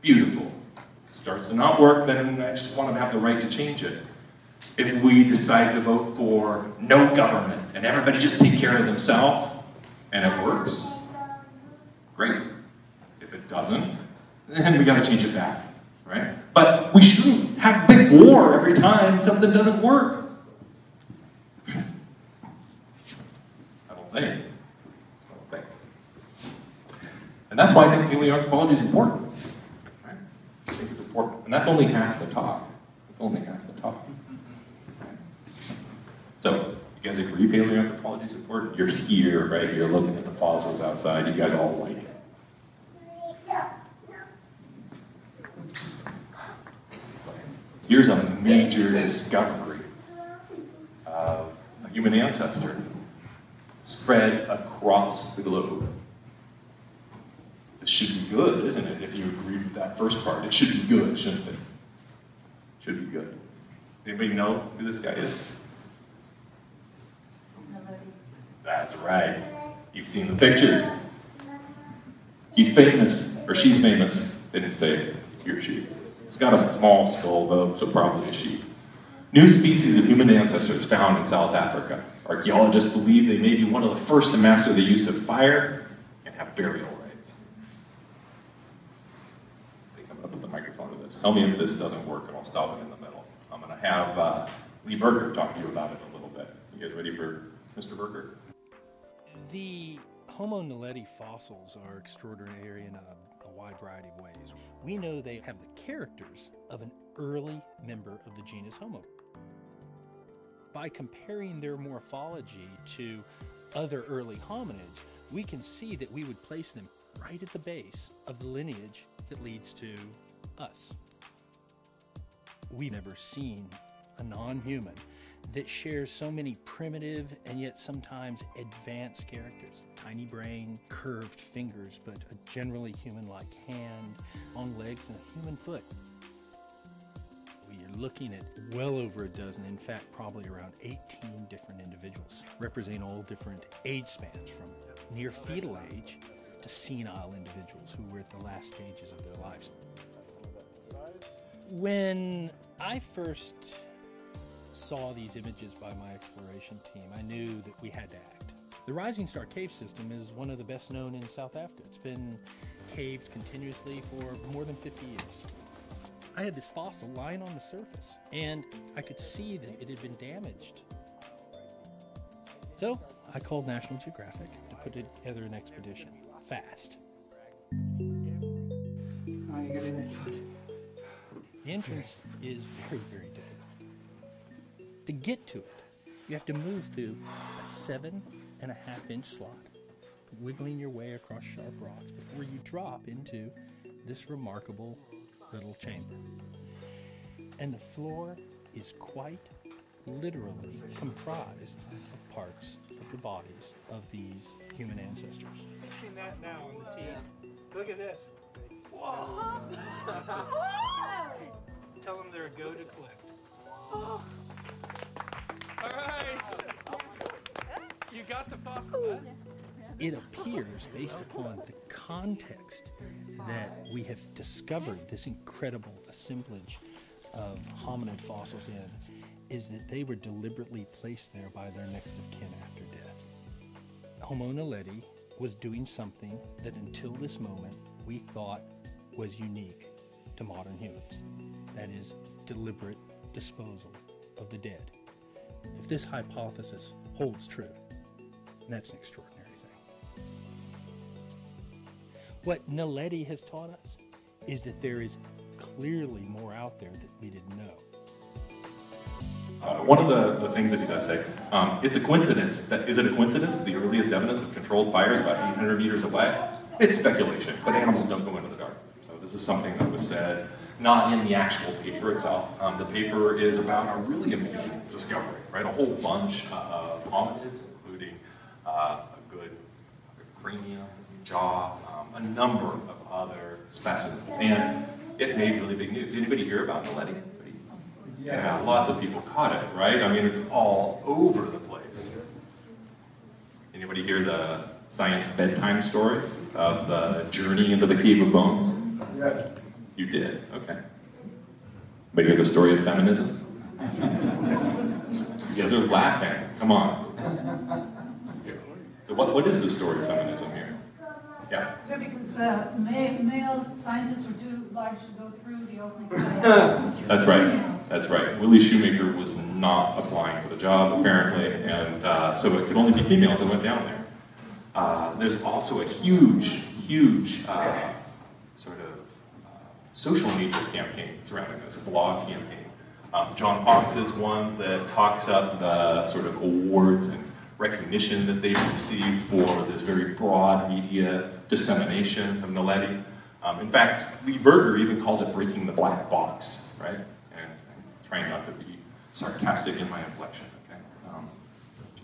Beautiful. If it starts to not work, then I just want to have the right to change it. If we decide to vote for no government and everybody just take care of themselves and it works, great. If it doesn't, then we got to change it back, right? But we shouldn't have big war every time something doesn't work. I don't think. And that's why I think paleoanthropology is important. Right? I think it's important. And that's only half the talk. It's only half the talk. Right? So, you guys agree paleoanthropology is important? You're here, right? You're looking at the fossils outside. You guys all like it. Here's a major discovery of a human ancestor spread across the globe. This should be good, isn't it? If you agree with that first part, it should be good, shouldn't it? Should be good. Anybody know who this guy is? Nobody. That's right. You've seen the pictures. He's famous, or she's famous. They didn't say he or she. It's got a small skull, though, so probably a she. New species of human ancestors found in South Africa. Archaeologists believe they may be one of the first to master the use of fire and have burial rites. I think I'm going to put the microphone to this. Tell me if this doesn't work and I'll stop it in the middle. I'm going to have Lee Berger talk to you about it a little bit. You guys ready for Mr. Berger? The Homo naledi fossils are extraordinary in a wide variety of ways. We know they have the characters of an early member of the genus Homo. By comparing their morphology to other early hominids, we can see that we would place them right at the base of the lineage that leads to us. We've never seen a non-human that shares so many primitive and yet sometimes advanced characters. Tiny brain, curved fingers, but a generally human-like hand, long legs, and a human foot. We are looking at well over a dozen, in fact probably around 18 different individuals, representing all different age spans from near fetal age to senile individuals who were at the last stages of their lives. When I first saw these images by my exploration team, I knew that we had to act. The Rising Star Cave System is one of the best known in South Africa. It's been caved continuously for more than 50 years. I had this fossil lying on the surface, and I could see that it had been damaged. So I called National Geographic to put together an expedition, fast. How you getting inside? The entrance is very, very difficult. To get to it, you have to move through a 7.5-inch slot, wiggling your way across sharp rocks before you drop into this remarkable little chamber. And the floor is quite literally comprised of parts of the bodies of these human ancestors. Fixing that now on the team. Look at this. Whoa! Tell them they're a go to collect. All right. You got the fossil, huh? It appears, based upon the context that we have discovered this incredible assemblage of hominid fossils in, is that they were deliberately placed there by their next of kin after death. Homo naledi was doing something that until this moment we thought was unique to modern humans. That is, deliberate disposal of the dead. If this hypothesis holds true, that's an extraordinary thing. What naledi has taught us is that there is clearly more out there that we didn't know. One of the things that he does say, it's a coincidence. Is it a coincidence that the earliest evidence of controlled fire is about 800 meters away? It's speculation, but animals don't go into the dark. So this is something that was said not in the actual paper itself. The paper is about a really amazing discovery, right? A whole bunch of hominids, including a good cranium, jaw, a number of other specimens, and it made really big news. Anybody hear about naledi? Yes. Yeah, lots of people caught it, right? I mean, it's all over the place. Anybody hear the science bedtime story of the journey into the Cave of Bones? Yes. You did, okay. Anybody hear the story of feminism? You guys are laughing, come on. So what is the story of feminism here? Yeah. So because male scientists are too large to go through the opening science. That's right. That's right. Willie Shoemaker was not applying for the job, apparently, and so it could only be females that went down there. There's also a huge sort of social media campaign surrounding this, a blog campaign. John Hawkes is one that talks up the sort of awards and recognition that they've received for this very broad media dissemination of naledi. In fact, Lee Berger even calls it breaking the black box, right? And I'm trying not to be sarcastic in my inflection, okay?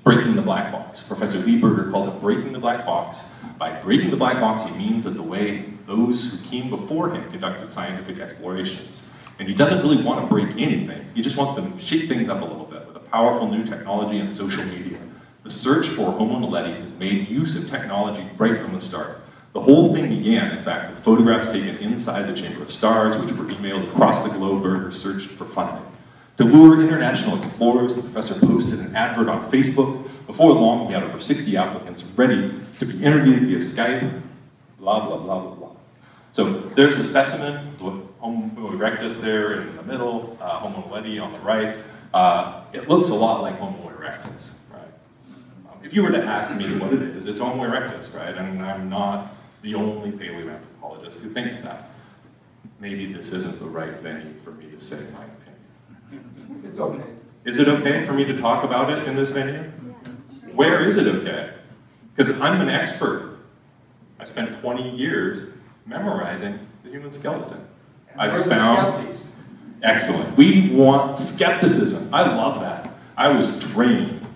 Breaking the black box. Professor Lee Berger calls it breaking the black box. By breaking the black box, he means that the way those who came before him conducted scientific explorations. And he doesn't really want to break anything. He just wants to shake things up a little bit with a powerful new technology and social media. The search for Homo naledi has made use of technology right from the start. The whole thing began, in fact, with photographs taken inside the Chamber of Stars, which were emailed across the globe. Berger searched for funding. To lure international explorers, the professor posted an advert on Facebook. Before long, he had over 60 applicants ready to be interviewed via Skype, blah, blah, blah, blah, blah. So there's the specimen, Homo erectus there in the middle, Homo naledi on the right. It looks a lot like Homo erectus, right? If you were to ask me what it is, it's Homo erectus, right? And I'm not the only paleoanthropologist who thinks that. Maybe this isn't the right venue for me to say my opinion. It's okay. Is it okay for me to talk about it in this venue? Where is it okay? Because I'm an expert. I spent 20 years memorizing the human skeleton. I found, excellent. We want skepticism. I love that. I was trained.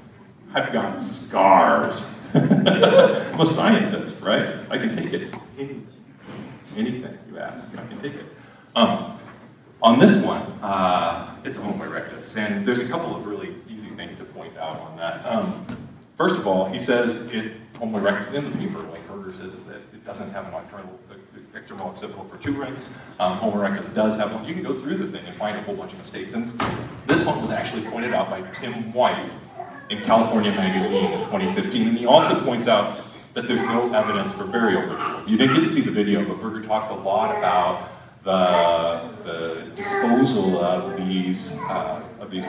I've got scars. I'm a scientist, right? I can take it. Anything you ask, I can take it. On this one, it's Homo erectus, and there's a couple of really easy things to point out on that. First of all, he says Homo erectus in the paper, like Berger says that it doesn't have an external occipital protuberance. Homo erectus does have one. You can go through the thing and find a whole bunch of mistakes. And this one was actually pointed out by Tim White in California Magazine in 2015, and he also points out that there's no evidence for burial rituals. You didn't get to see the video, but Berger talks a lot about the disposal of these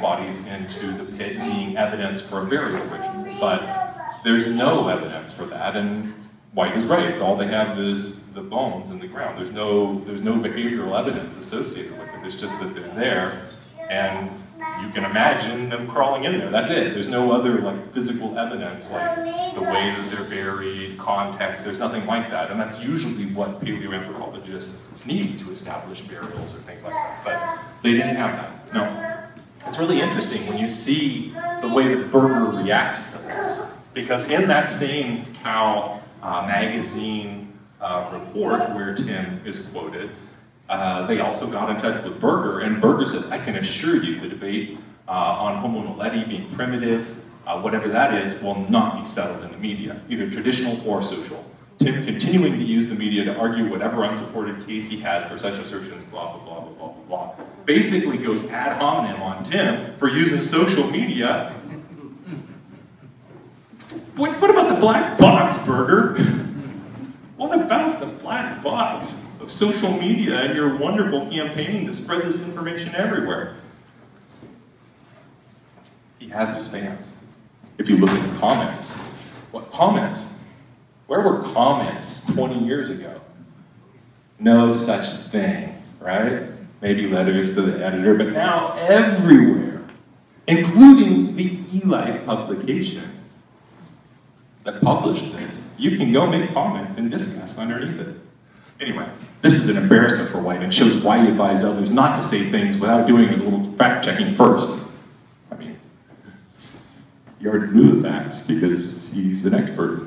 bodies into the pit being evidence for a burial ritual. But there's no evidence for that, and White is right. All they have is the bones in the ground. There's no behavioral evidence associated with it. It's just that they're there, and you can imagine them crawling in there. That's it. There's no other like physical evidence, like the way that they're buried, context. There's nothing like that, and that's usually what paleoanthropologists need to establish burials or things like that. But they didn't have that. No. It's really interesting when you see the way that Berger reacts to this, because in that same Cal magazine report where Tim is quoted, they also got in touch with Berger, and Berger says, I can assure you the debate on Homo naledi being primitive, whatever that is, will not be settled in the media, either traditional or social. Tim continuing to use the media to argue whatever unsupported case he has for such assertions, blah, blah, blah, blah, blah, blah. Basically goes ad hominem on Tim for using social media. What about the black box, Berger? What about the black box of social media and your wonderful campaign to spread this information everywhere? He has his fans. If you look at the comments, what comments? Where were comments 20 years ago? No such thing, right? Maybe letters to the editor, but now everywhere, including the eLife publication that published this. You can go make comments and discuss underneath it. Anyway, this is an embarrassment for White and shows why he advised others not to say things without doing his little fact-checking first. I mean, he already knew the facts because he's an expert.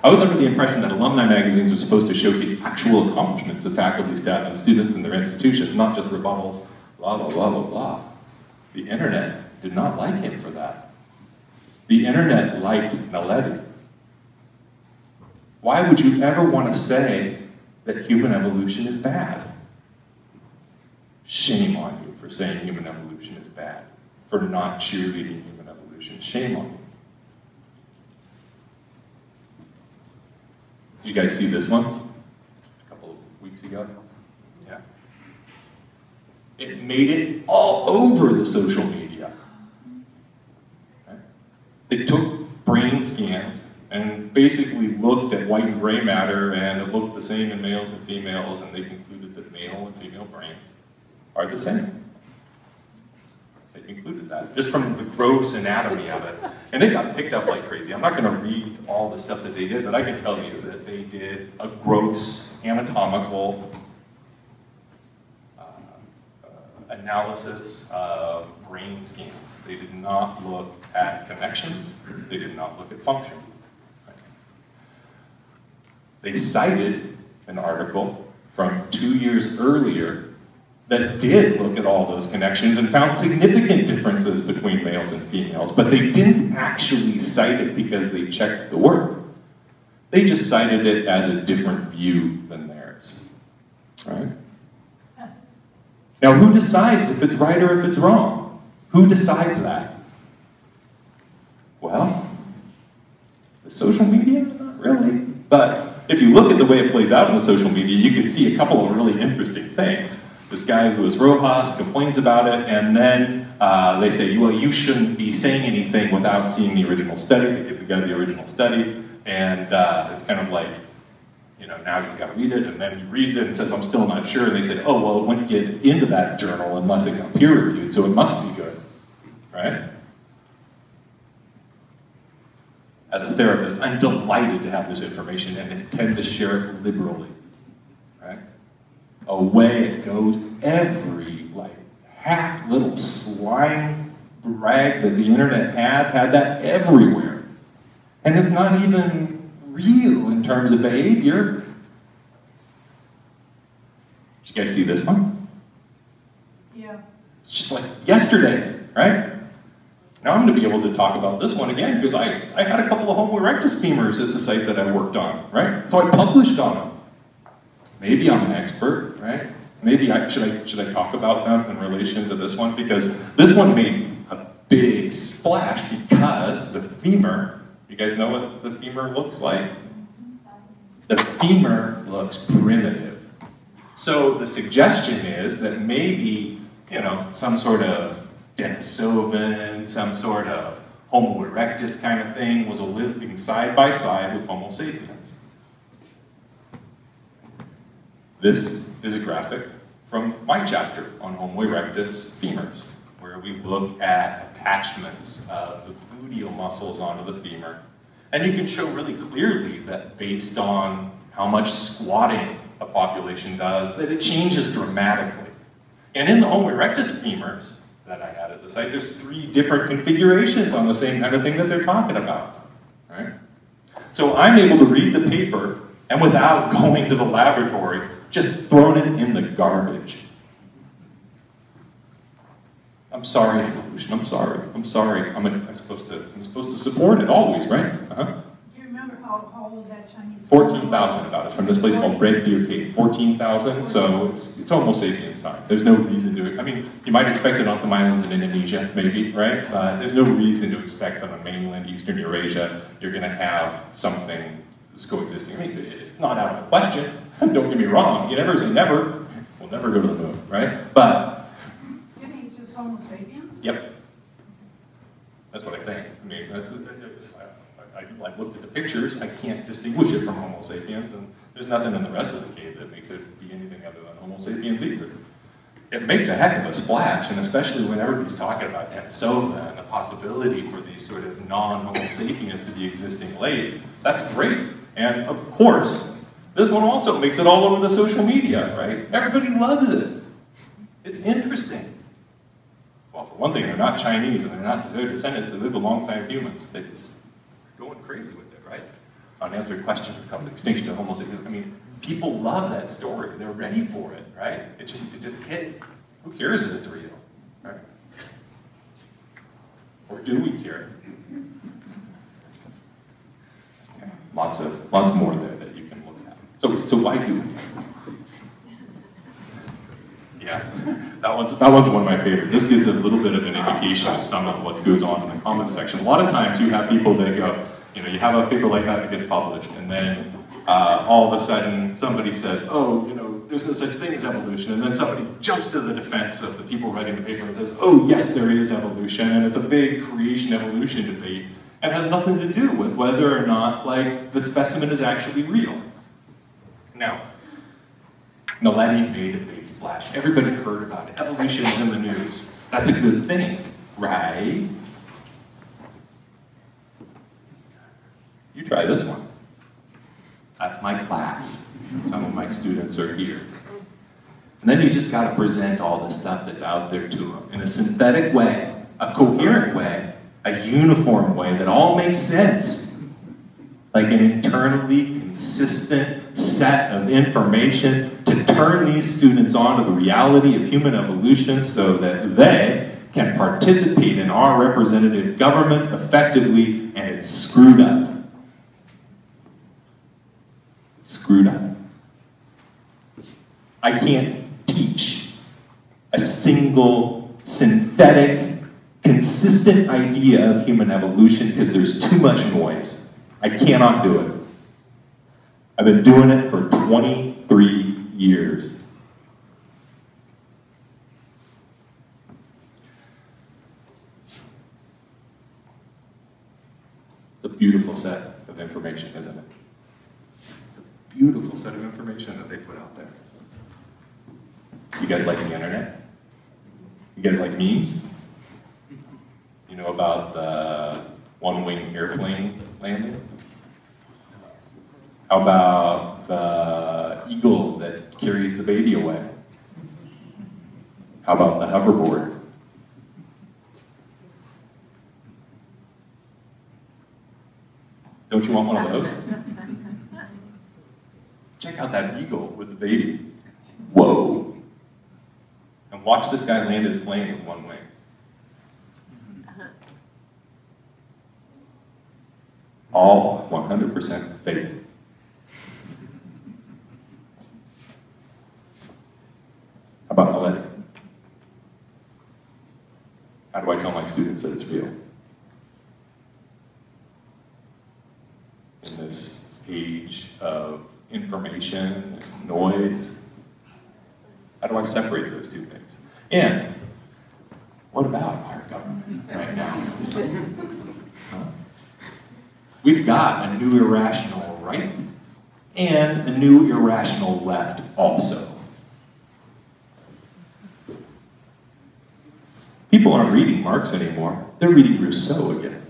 I was under the impression that alumni magazines are supposed to showcase actual accomplishments of faculty, staff, and students in their institutions, not just rebuttals, blah, blah, blah, blah, blah. The internet did not like him for that. The internet liked Naledi. Why would you ever want to say that human evolution is bad? Shame on you for saying human evolution is bad, for not cheerleading human evolution. Shame on you. You guys see this one? A couple of weeks ago? Yeah. It made it all over the social media. Okay. They took brain scans and basically looked at white and gray matter, and it looked the same in males and females, and they concluded that male and female brains are the same. They concluded that, just from the gross anatomy of it. And it got picked up like crazy. I'm not going to read all the stuff that they did, but I can tell you that they did a gross anatomical analysis of brain scans. They did not look at connections. They did not look at function. They cited an article from 2 years earlier that did look at all those connections and found significant differences between males and females, but they didn't actually cite it because they checked the work. They just cited it as a different view than theirs, right? Now, who decides if it's right or if it's wrong? Who decides that? Well, the social media? Not really. But if you look at the way it plays out in the social media, you can see a couple of really interesting things. This guy who is Rojas complains about it, and then they say, well, you shouldn't be saying anything without seeing the original study. They give the guy the original study, and it's kind of like, you know, now you've got to read it, and then he reads it and says, I'm still not sure. And they say, oh, well, it wouldn't get into that journal unless it got peer-reviewed, so it must be good, right? As a therapist, I'm delighted to have this information and intend to share it liberally, right? Away it goes. Every, like, hack little slime rag that the internet had that everywhere. And it's not even real in terms of behavior. Did you guys see this one? Yeah. It's just like yesterday, right? Now I'm going to be able to talk about this one again because I had a couple of homo erectus femurs at the site that I worked on, right? So I published on them. Maybe I'm an expert, right? Maybe should I talk about them in relation to this one? Because this one made a big splash because the femur, you guys know what the femur looks like? The femur looks primitive. So the suggestion is that maybe, you know, some sort of Denisovan, some sort of Homo erectus kind of thing was living side by side with Homo sapiens. This is a graphic from my chapter on Homo erectus femurs, where we look at attachments of the gluteal muscles onto the femur. And you can show really clearly that based on how much squatting a population does, that it changes dramatically. And in the Homo erectus femurs that I had at the site, there's 3 different configurations on the same kind of thing that they're talking about, right? So I'm able to read the paper and without going to the laboratory, just thrown it in the garbage. I'm sorry, evolution. I'm sorry. I'm sorry. I'm supposed to support it always, right? Do you remember how old that Chinese? 14,000 about. It's from this place called Red Deer Cave. 14,000. So it's Homo sapiens time. There's no reason to. I mean, you might expect it on some islands in Indonesia, maybe, right? But there's no reason to expect on the mainland Eastern Eurasia you're going to have something that's coexisting. I mean, it's not out of the question. Don't get me wrong. You never say never. We'll never go to the moon, right? But You think just Homo sapiens? yep. That's what I think. I mean, I looked at the pictures. I can't distinguish it from Homo sapiens, and there's nothing in the rest of the cave that makes it be anything other than Homo sapiens either. It makes a heck of a splash, and especially when everybody's talking about Denisova and the possibility for these sort of non-Homo sapiens to be existing late. That's great. And of course, this one also makes it all over the social media, right? Everybody loves it. It's interesting. Well, for one thing, they're not Chinese, and they're not their descendants. They live alongside humans. They're just going crazy with it, right? Unanswered questions about the extinction of Homo sapiens. I mean, people love that story. They're ready for it, right? It just hit. Who cares if it's real, right? Or do we care? Okay. Lots more there that you can look at. So why do we? Yeah, that one's one of my favorites. This gives a little bit of an indication of some of what goes on in the comments section. A lot of times you have people that go, you know, you have a paper like that that gets published, and then all of a sudden somebody says, oh, you know, there's no such thing as evolution, and then somebody jumps to the defense of the people writing the paper and says, oh, yes, there is evolution, and it's a big creation-evolution debate, and has nothing to do with whether or not, like, the specimen is actually real. Now, Naledi made a big splash. Everybody heard about it. Evolution is in the news. That's a good thing, right? You try this one. That's my class. Some of my students are here. And then you just got to present all the stuff that's out there to them in a synthetic way, a coherent way, a uniform way that all makes sense. Like an internally consistent set of information to turn these students on to the reality of human evolution so that they can participate in our representative government effectively, and it's screwed up. It's screwed up. I can't teach a single synthetic, consistent idea of human evolution because there's too much noise. I cannot do it. I've been doing it for 23 years. It's a beautiful set of information, isn't it? It's a beautiful set of information that they put out there. You guys like the internet? You guys like memes? You know about the one-wing airplane landing? How about the eagle that carries the baby away? How about the hoverboard? Don't you want one of those? Check out that eagle with the baby. Whoa. And watch this guy land his plane with one wing. All 100% fake. How about Millennium? How do I tell my students that it's real? In this age of information and noise, how do I separate those two things? And what about our government right now? Huh? We've got a new irrational right and a new irrational left also. People aren't reading Marx anymore. They're reading Rousseau again.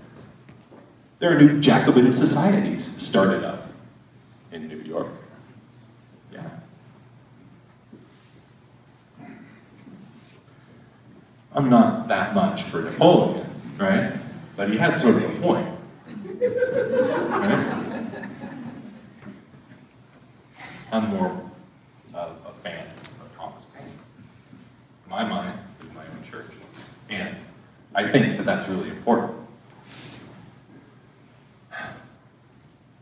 There are new Jacobin societies started up in New York. Yeah. I'm not that much for Napoleon, right? But he had sort of a point. Right? I'm more of a fan of Thomas Paine. In my mind, in my own church. And I think that that's really important.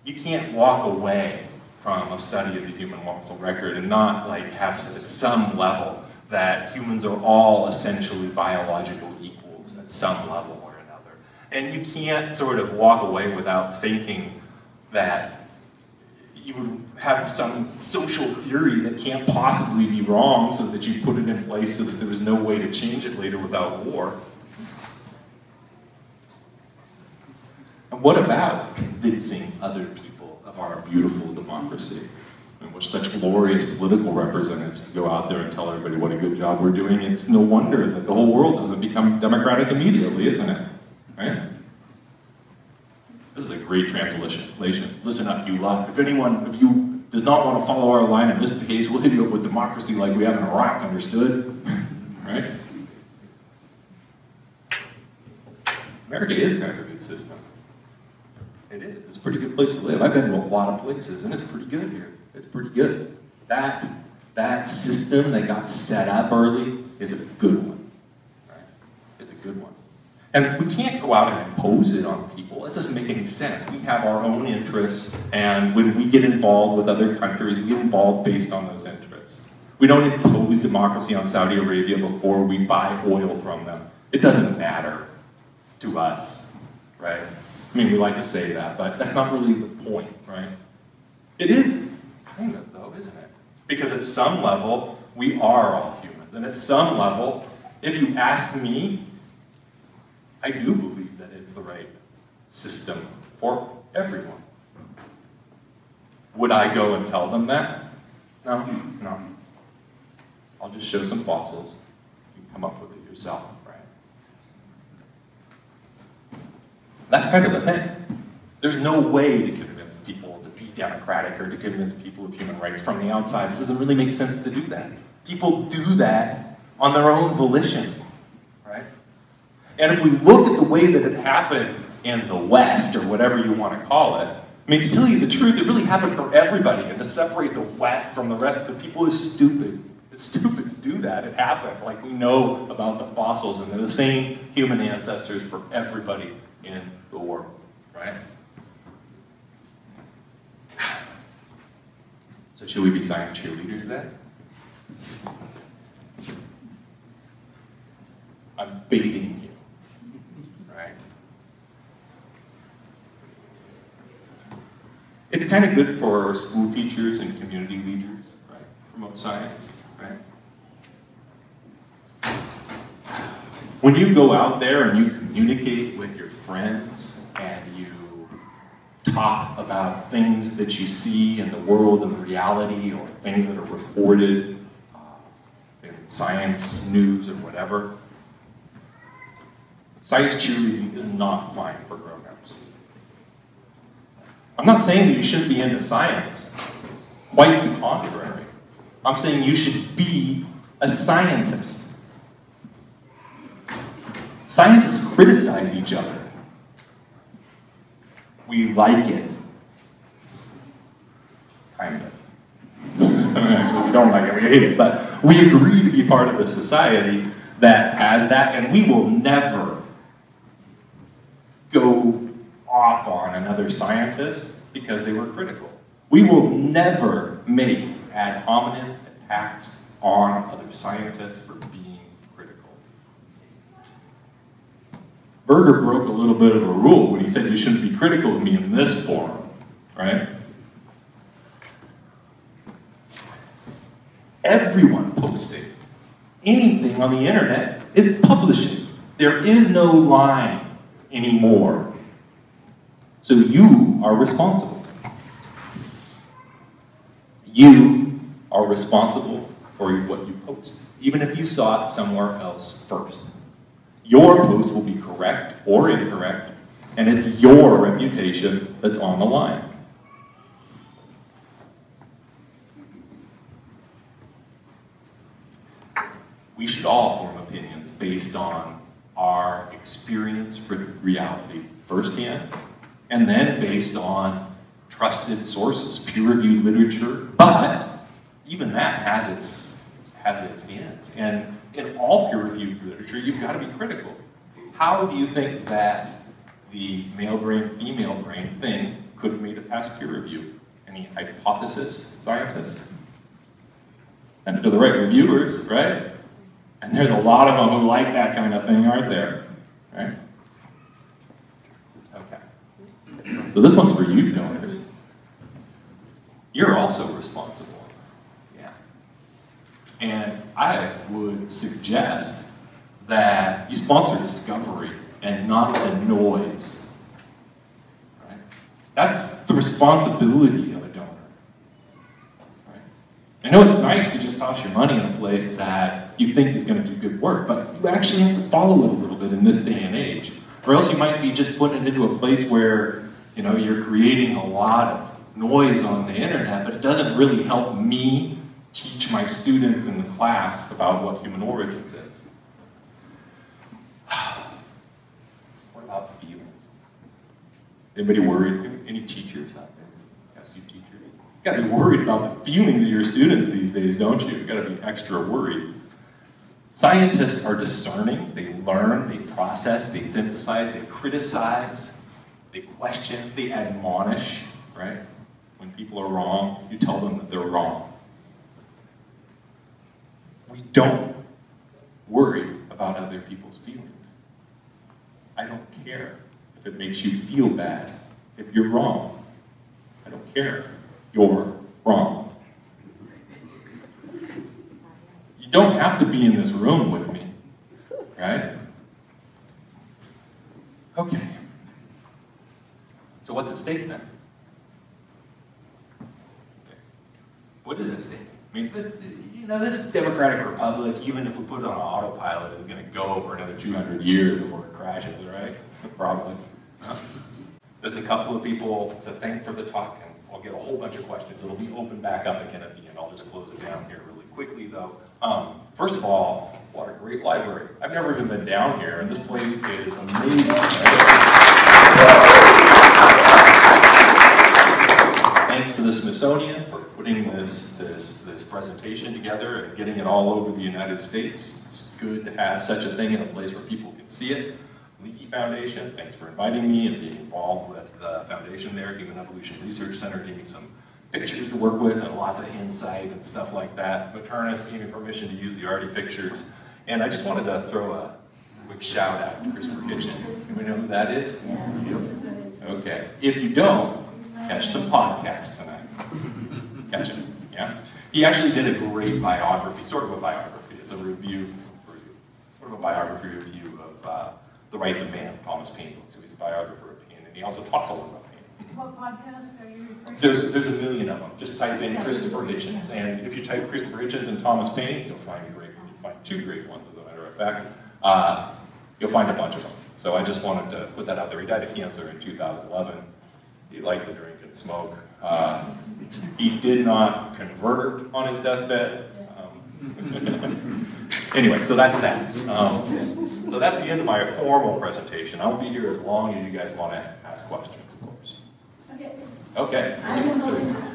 You can't walk away from a study of the human fossil record and not like have at some level that humans are all essentially biological equals at some level or another. And you can't sort of walk away without thinking that you would have some social theory that can't possibly be wrong so that you put it in place so that there was no way to change it later without war. And what about convincing other people of our beautiful democracy? And we're such glorious political representatives to go out there and tell everybody what a good job we're doing. It's no wonder that the whole world doesn't become democratic immediately, isn't it? Right? This is a great translation. Listen up, you lot. If anyone of you does not want to follow our line and misbehaves, we'll hit you up with democracy like we have in Iraq, understood? Right? America is kind of a good system. It is. It's a pretty good place to live. I've been to a lot of places, and it's pretty good here. It's pretty good. That system that got set up early is a good one. Right? It's a good one. And we can't go out and impose it on people. It doesn't make any sense. We have our own interests, and when we get involved with other countries, we get involved based on those interests. We don't impose democracy on Saudi Arabia before we buy oil from them. It doesn't matter to us, right? I mean, we like to say that, but that's not really the point, right? It is, kind of, though, isn't it? Because at some level, we are all humans. And at some level, if you ask me, I do believe that it's the right system for everyone. Would I go and tell them that? No, no. I'll just show some fossils. You can come up with it yourself, right? That's kind of the thing. There's no way to convince people to be democratic or to convince people of human rights from the outside. It doesn't really make sense to do that. People do that on their own volition, right? And if we look at the way that it happened in the West, or whatever you want to call it, I mean, to tell you the truth, it really happened for everybody, and to separate the West from the rest of the people is stupid. It's stupid to do that. It happened. Like, we know about the fossils, and they're the same human ancestors for everybody in the world, right? So should we be science cheerleaders then? baiting you, right? It's kind of good for school teachers and community leaders, right? Promote science, right? When you go out there and you communicate with your friends and you talk about things that you see in the world of reality or things that are reported in science news or whatever, science cheerleading is not fine for grown-ups. I'm not saying that you shouldn't be into science. Quite the contrary. I'm saying you should be a scientist. Scientists criticize each other. We like it. Kind of. Actually, we don't like it, we hate it. But we agree to be part of a society that has that, and we will never go off on another scientist because they were critical. We will never make ad hominem attacks on other scientists for being critical. Berger broke a little bit of a rule when he said you shouldn't be critical of me in this forum, right? Everyone posting anything on the internet is publishing. There is no line anymore. So you are responsible. You are responsible for what you post, even if you saw it somewhere else first. Your post will be correct or incorrect, and it's your reputation that's on the line. We should all form opinions based on our experience with reality firsthand, and then based on trusted sources, peer-reviewed literature, but even that has its ends. And in all peer-reviewed literature, you've got to be critical. How do you think that the male brain, female brain thing could have made it past peer review? Any hypothesis, scientists? And to the right reviewers, right? And there's a lot of them who like that kind of thing, aren't there? Right? Okay. So this one's for you, donors. You're also responsible. Yeah. And I would suggest that you sponsor discovery and not the noise. Right? That's the responsibility of a donor. Right? I know it's nice to just toss your money in a place that you think is going to do good work, but you actually have to follow it a little bit in this day and age. Or else you might be just putting it into a place where, you know, you're creating a lot of noise on the internet, but it doesn't really help me teach my students in the class about what human origins is. What about feelings? Anybody worried? Any teachers out there? Got a few teachers? You gotta be worried about the feelings of your students these days, don't you? You gotta be extra worried. Scientists are discerning, they learn, they process, they synthesize, they criticize, they question, they admonish, right? When people are wrong, you tell them that they're wrong. We don't worry about other people's feelings. I don't care if it makes you feel bad if you're wrong. I don't care. You're wrong. You don't have to be in this room with me, right? Okay. So what's at stake then? What is at stake? I mean, you know, this democratic republic, even if we put it on autopilot, is going to go for another 200 years before it crashes, right? Probably. Huh? There's a couple of people to thank for the talk, and I'll get a whole bunch of questions. It'll be open back up again at the end. I'll just close it down here really quickly, though. First of all, what a great library. I've never even been down here, and this place is amazing. Thanks to the Smithsonian for putting this presentation together and getting it all over the United States. It's good to have such a thing in a place where people can see it. Leakey Foundation, thanks for inviting me and being involved with the foundation there. Human Evolution Research Center gave me some pictures to work with and lots of insight and stuff like that. Maternus gave me permission to use the arty pictures. And I just wanted to throw a quick shout out to Christopher Hitchens. Do we know who that is? Okay. If you don't, catch some podcasts tonight. Catch it. Yeah. He actually did a great biography, sort of a biography. It's a review, sort of a biography review of The Rights of Man, Thomas Paine. So he's a biographer of Paine, and he also talks a lot about Paine. What podcast are you referring to? There's a million of them. Just type in Christopher Hitchens, and if you type Christopher Hitchens and Thomas Paine, you'll find two great ones, as a matter of fact. You'll find a bunch of them. So I just wanted to put that out there. He died of cancer in 2011. He liked to drink and smoke. He did not convert on his deathbed. Anyway, so that's that. So that's the end of my formal presentation. I'll be here as long as you guys want to ask questions, of course. Okay. Okay. I will go into this